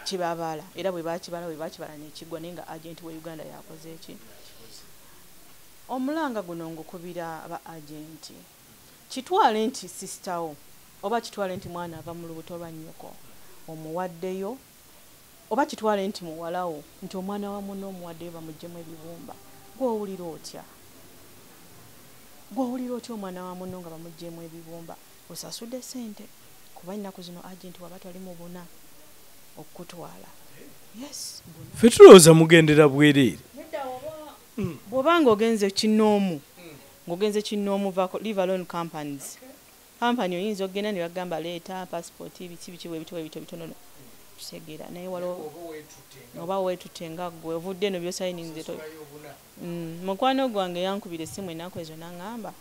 kibabala era bwe bakibala n'ekigwa naye nga agent wa Uganda yakoze eki. Omulanga guno ngukubira aba agenti kitwale nti sistawo oba kitwale nti mwana ava mu lubuto lwa nnyoko omuwaddeyo oba kitwale nti muwalawo nti omwana wa munno omuwaddeyo bamuggyemu ebibumba gw'owulira otya omwana wa munno nga bamuggyemu ebibumba osasudde sente kuba ennaku zino agenti waba tali mu buna okutwala. Yes, ffe tulowooza mugendera bwereere bw'obanga ogenze kinnoomu live alone companies kampani oyinza okgenda ne bagamba leeta passport biki bwebito bitono kitegeera naye waliwo oba weetutte nga ggwe ovudde eno byosayininze mukwano gwange yankubira essimu ennaku ezo n'aŋŋamba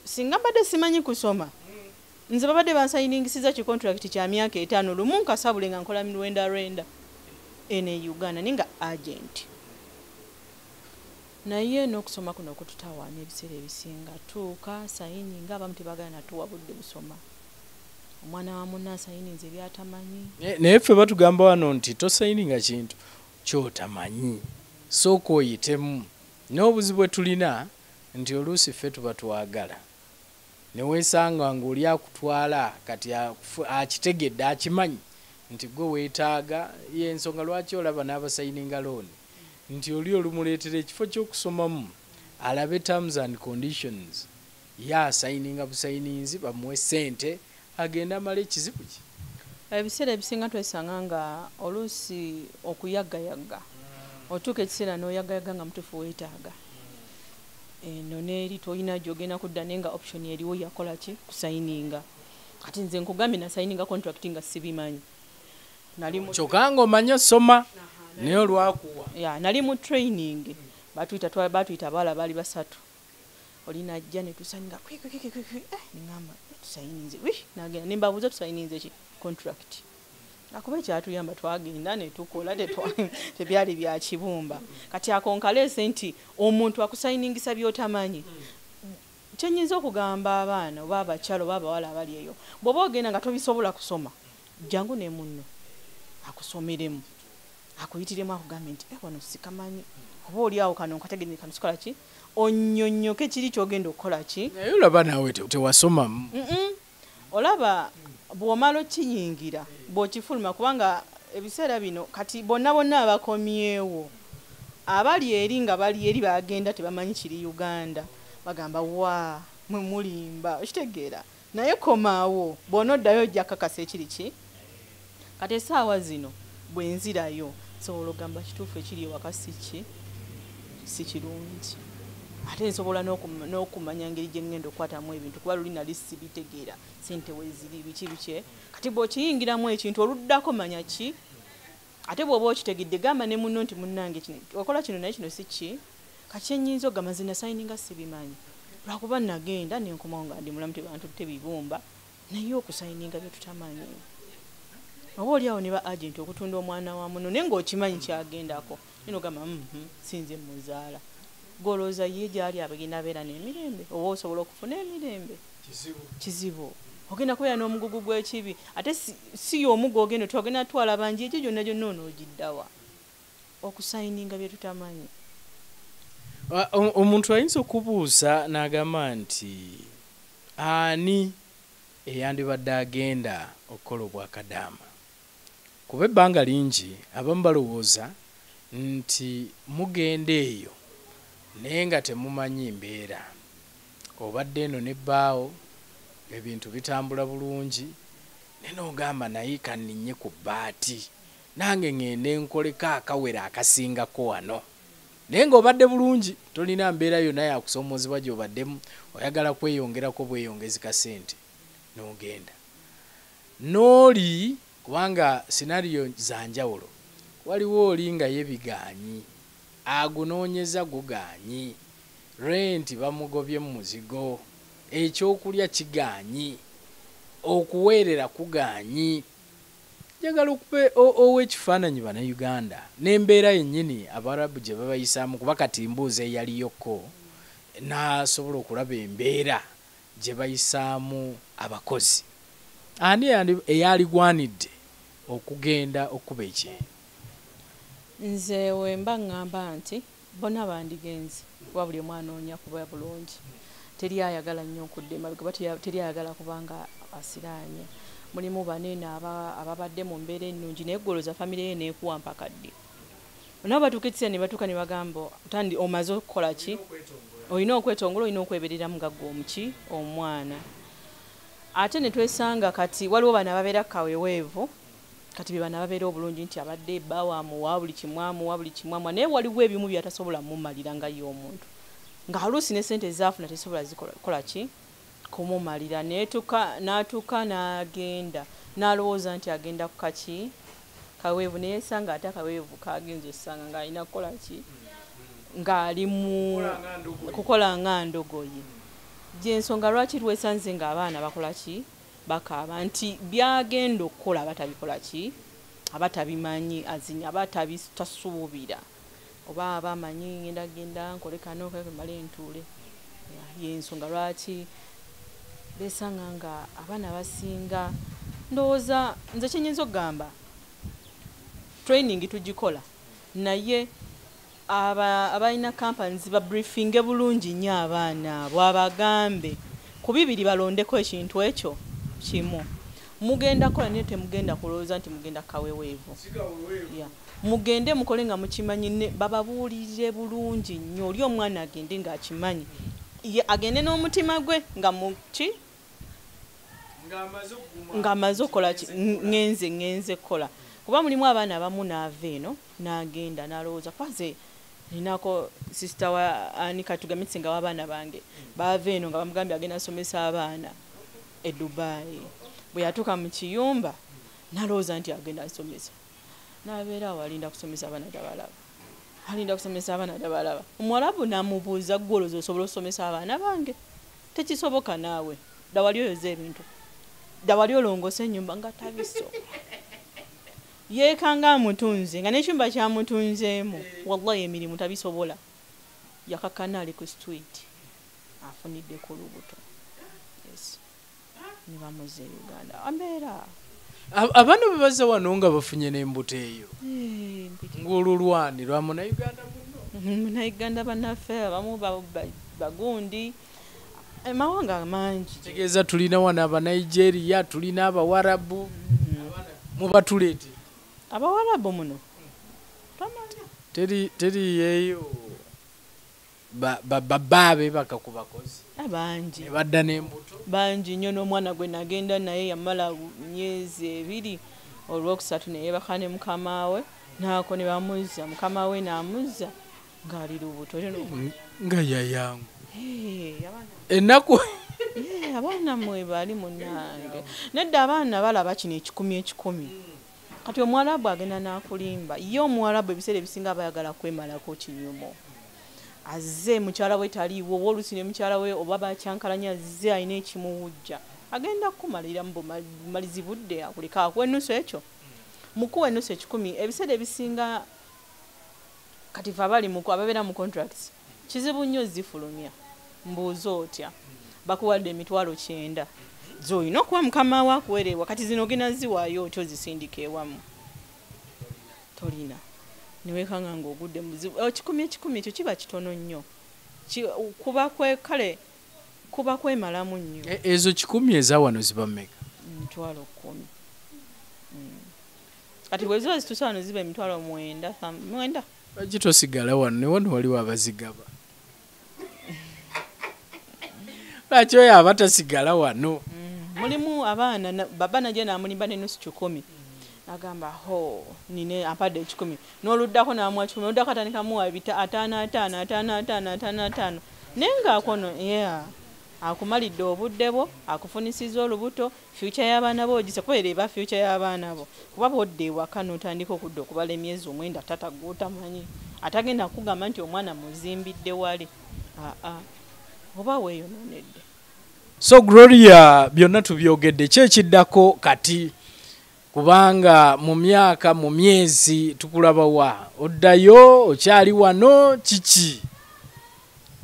singa mbadde simanyi kusoma nze babadde bansayiningisiza ki contract kya myaka 5 lumu nkasabule nga nkola mirwenda ene Uganda ninga agent naye n'okusoma kuno okututawaanya ebiseera ebisinga tuuka sayininga abamu tebagana tuwabudde busoma omwana wa munna asayininze ebyatamanyi naye ffe batugamba wano nti tosayininga kintu kyotamanyi sooka oyitemu n'obuzibu bwe tulina nti oluusi ffe tuba twagala neweesanga ng'oli akutwala kati akitegedde akimanyi nti gwe weetaaga y'ensonga lwaki olaba n'abasayininga looni nti oli olumuleetera ekifo ky'okusomamu alabe terms and conditions asayininga busayininzi bamuwe ssente agenda amala ekizibu ki. Ebiseera ebisinga twesanga nga oluusi okuyagayagga otuuka ekiseera n'oyagayaga nga mutuufu weetaaga eno neeri tolina gy'ogenda kudda naye nga option eriwo yakola ki kusayininga kati nze nkugambye nasayininga contract nga sibimanyi kyokka ng'omanye osoma naye olwakuwa nali mu training batuyita abawala baali 3 olina ajja ne tusayininga nengamba tusayininze nagenda nembabuuza tusayininze ki contract akuba ekyatuyamba twagenda ne tukola tebyali bya kibumba kati akonkaleese nti omuntu akusayiningisa by'otamanyi kyenyinza okugamba abaana oba abakyalo oba abawala abali eyo bw'oba ogenda nga tobisobola kusoma jangu ne munno akusomeremu akuyitiremu akugambe nti wano sikamanyi oba oli awo kano nkategedde kano sikola ki onnyonnyoke kiri kyogenda okukola ki naye olaba naawe tewasomamu olaba bw'omala okiyingira bw'okifuluma kubanga ebiseera bino kati bonna abakomyewo abali eri nga bali eri bagenda tebamanyi kiri Uganda bagamba wa mwe mulimba okitegeera naye komaawo bw'onoddayo ojja kakasa ekiri ki kati essaawa zino bwe nzirayo sobola ogamba kituufu ekiri ewaka si kirungi ate nsobola n'okumanya ngeri gye ngenda okukwatamu ebintu kuba luli nali sibitegeera sente weziri biki kati bw'okiyingiramu ekintu oluddako manya ki ate bw'oba okitegedde gamba ne munno nti munnange okola kino naye kino si ki kati ennyinza ogamba nze nasayininga sibimanyi lwakuba nagenda nenkomawo nga ndi mulamu tebantutte bibumba naye okusayininga bye tutamanyi oba oliawo ne ba agent okutunda omwana wa muno naye ng'okimanyi kyagendako nino gamba sinze muzaala golooza ye gyali abagenda abeera n'emirembe oba osobola okufuna emirembe kizibu ogenda kubeera n'omugugu gw'ekibi ate si y'omugu ogenda twagenda twala bangi egyo gyonna onoogiddawa okusayininga bye tutamanyi. Omuntu ayinza okubuuza n'agamba nti ani eyandibadde agenda okukola obwakadaama kuba ebbanga lingi abamu balowooza nti mugenda eyo naye nga temumanyi mbeera obadde eno nebbaawo ebintu bitambula bulungi naye n'ogamba naye kanninye ku bbaati nange ngende nkoleko akawera akasingako wano naye ng'obadde bulungi tolina mbeera yonna yakusoomozebwa gy'obaddemu oyagala kweyongerako bweyongezi ka ssente n'ogenda n'oli kubanga sinariyo za njawulo waliwo oli nga ye bigaanyi agunoonyeza gugaanyi renti bamugobye mu muzigo ekyokulya kigaanyi okuweerera kugaanyi njagala okupe ow'ekifaananyi bannayuganda n'embeera yennyini abarabu gye babayisaamu kuba kati mbuuza eyaliyokko n'asobola okulaba embeera gye bayisaamu abakozi ani eyaligwanidde okugenda okuba ekyeyo nze wemba ŋŋamba nti bonna bandigenze kuba buli omu anoonya kuba bulungi teri ayagala nnyo okudda emabega teri ayagala kubanga asiraanye mulimu banene ababadde mu mbeera ennungi naye gwolooza famire ye neekuwa mpaka ddi nabo batuuka ekisera ne batuuka ne bagamba tandi omaze okukola ki olina okwetongola olina okwebereramu gagga omuki omwana ate ne twesanga kati waliwo bano ababeera kaweweevu kati be bano ababeera obulungi nti abadde bbawa amuwa buli kimwamuwa naye waliwo ebimu byatasobola mumalira nga ye omuntu nga oluusi ne ssente zaafuna tesobola zikola ki kumumalira n'atuuka n'agenda n'alowooza nti agenda ku kaki kaweevu naye sanga ate akaweevu kagenza osanga ng'alina kukola ki ng'ali mu kukola nga ndogoye gyensonga lwaki lwesanze ng'abaana bakola ki bakaaba nti byagenda okukola abatabikola ki abatabimanyi azinya abatabitasuubira oba abamanyi genda nkole kano male ntuule yensonga lwaki besanga nga abaana basinga ndowooza nze kyenyinza okugamba training tugikola naye abalina companies babriefinge bulungi nnyo abaana abo abagambe ku bibiri balondeko ekintu ekyo kimu mugenda kola naye temugenda kulowooza nti mugenda kaweweevu mugende mukole nga mukimanyi bababuulire bulungi nnyo oli omwana agende ng'akimanyi agende n'omutima gwe nga muki ng'amaze okukola ngenze kukola kuba mulimu abaana abamu naava eno n'agenda n'alowooza kwaze ninako sisita wa anikatugamitse nga w'abaana bange baava eno nga bamugambye agenda asomesa abaana e Dubai bwe yatuuka mu kiyumba n'alowooza nti agenda asomesa n'abeera awo alinda kusomesa abaana tabalaba Omuwarabu n'amubuuza gwolooza osobola okusomesa abaana bange tekisoboka naawe dawali oyoza ebintu dawali olongose ennyumba nga tabiso yeekanga amutunze nga n'ekyumba kyamutunzeemu wallahi emirimu tabisobola yakakana ali ku street afunidde ku lubuto ne bamuze Uganda ambeera abaana bwe bazza wano nga bafunye n'embuto eyo ng'olulwani lwa Munnayuganda Munnayuganda bannaffe abamu bagundi amawanga mangi tegeeza tulina wano Abanigeria tulina Abawarabu mubatuleete Abawarabu muno teri yeeyo babaabe bakakubakozi abangi badda n'embuto bangi nnyo n'omwana gwe nagenda naye yamala myezi 2 olwokusatu naye bakane mukama we naako ne bamuzza mukama we n'amuzza ng'ali lubuto nga yayangu ennaku abaana mwe bali munnange nedda abaana balaba kino ekikumi kati Omuwarabu agenda n'akulimba ye Omuwarabu ebiseera ebisinga abayagala kwemalako kinyumo azze mukyala we taliiwo oba oluusi ne mukyala we oba bakyankalanya azze alina ekimuwujja agenda kukumalira mumalizi budde akuleka akuwa ennusu ekyo mukuwa ennusu 10 ebiseera ebisinga kati fe abali ababeera mu contracts kizibu nnyo zifulumya mbuuza otya bakuwadde emitwalo 9 z'olina okuwa mukama we akuwerewa kati zino ogenda ziwaayo otyo zisindika ewamu tolina niweekanga ng'ogudde muzibu 10 ekyo kiba kitono nnyo kuba kwemalamu nnyo ezo 10 eza wano ziba mmeka emitwalo 10 kati bwe ziba zituuse wano ziba emitwalo 9 lwaki tosigala wano ne wano waliwo abazigaba lwaki oyo abatasigala wano mulimu abaana baba najja n'amulimba n'ennusu 10 agamba ho nine ampadde 10 n'oluddako n'amuwa 10 oluddako atandika muwa 5 nenga akono yeah akumalidde obudde bwo akufunisiza olubuto future y'abaana bo ogise kwere ba future y'abaana bo kuba bodde ewaka n'otandika okudda okubala emyezi 9 tata gwotamanyi atagenda kugamba nti omwana muzimbidde wali oba weeyonoonedde. So Gloria byonna tubyogedde kyekiddako kati kubanga mu myaka mu myezi tukulaba wa oddayo okyali wano kiki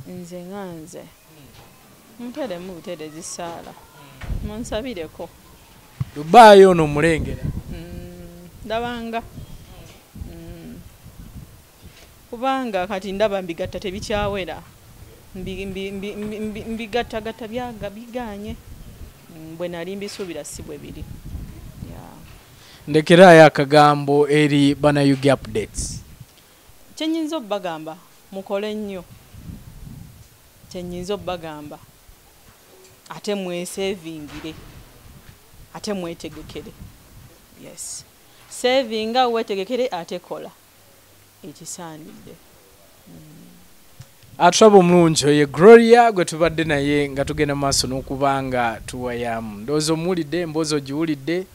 nze nganze mupere mu butere zisaala munsabireko Dubai ono mulengera ndabanga kubanga kati ndaba mbigatta tebikyawera mbigattagatta byaga biganye bwe nali mbisuubira si bwe biri. Ndekerayo akagambo eri Banayugi updates. Kyenyinza obbagamba mukole nnyo, kyenyinza obbagamba ate mwesavingire, ate mwetegekere. Yes, savinga wetegekere ate kola ekisaanidde. Atwaba omulungi ye Gloria gwe tubadde naye nga tugenda maaso n'okubanga tuwayamu. Ndowooza omuwulidde emboozi ogiwulidde,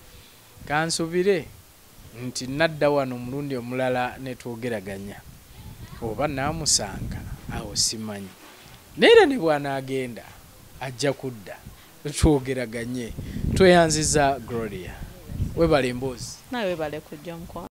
kansubire nti nadda wano omulundi omulala ne twogeraganya oba naamusanga awo simanyi neera ne bw'anaagenda ajja kudda twogeraganye. Tweyanziza Gloria, webale emboozi nawe webale kujja mukwano.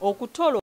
okutolo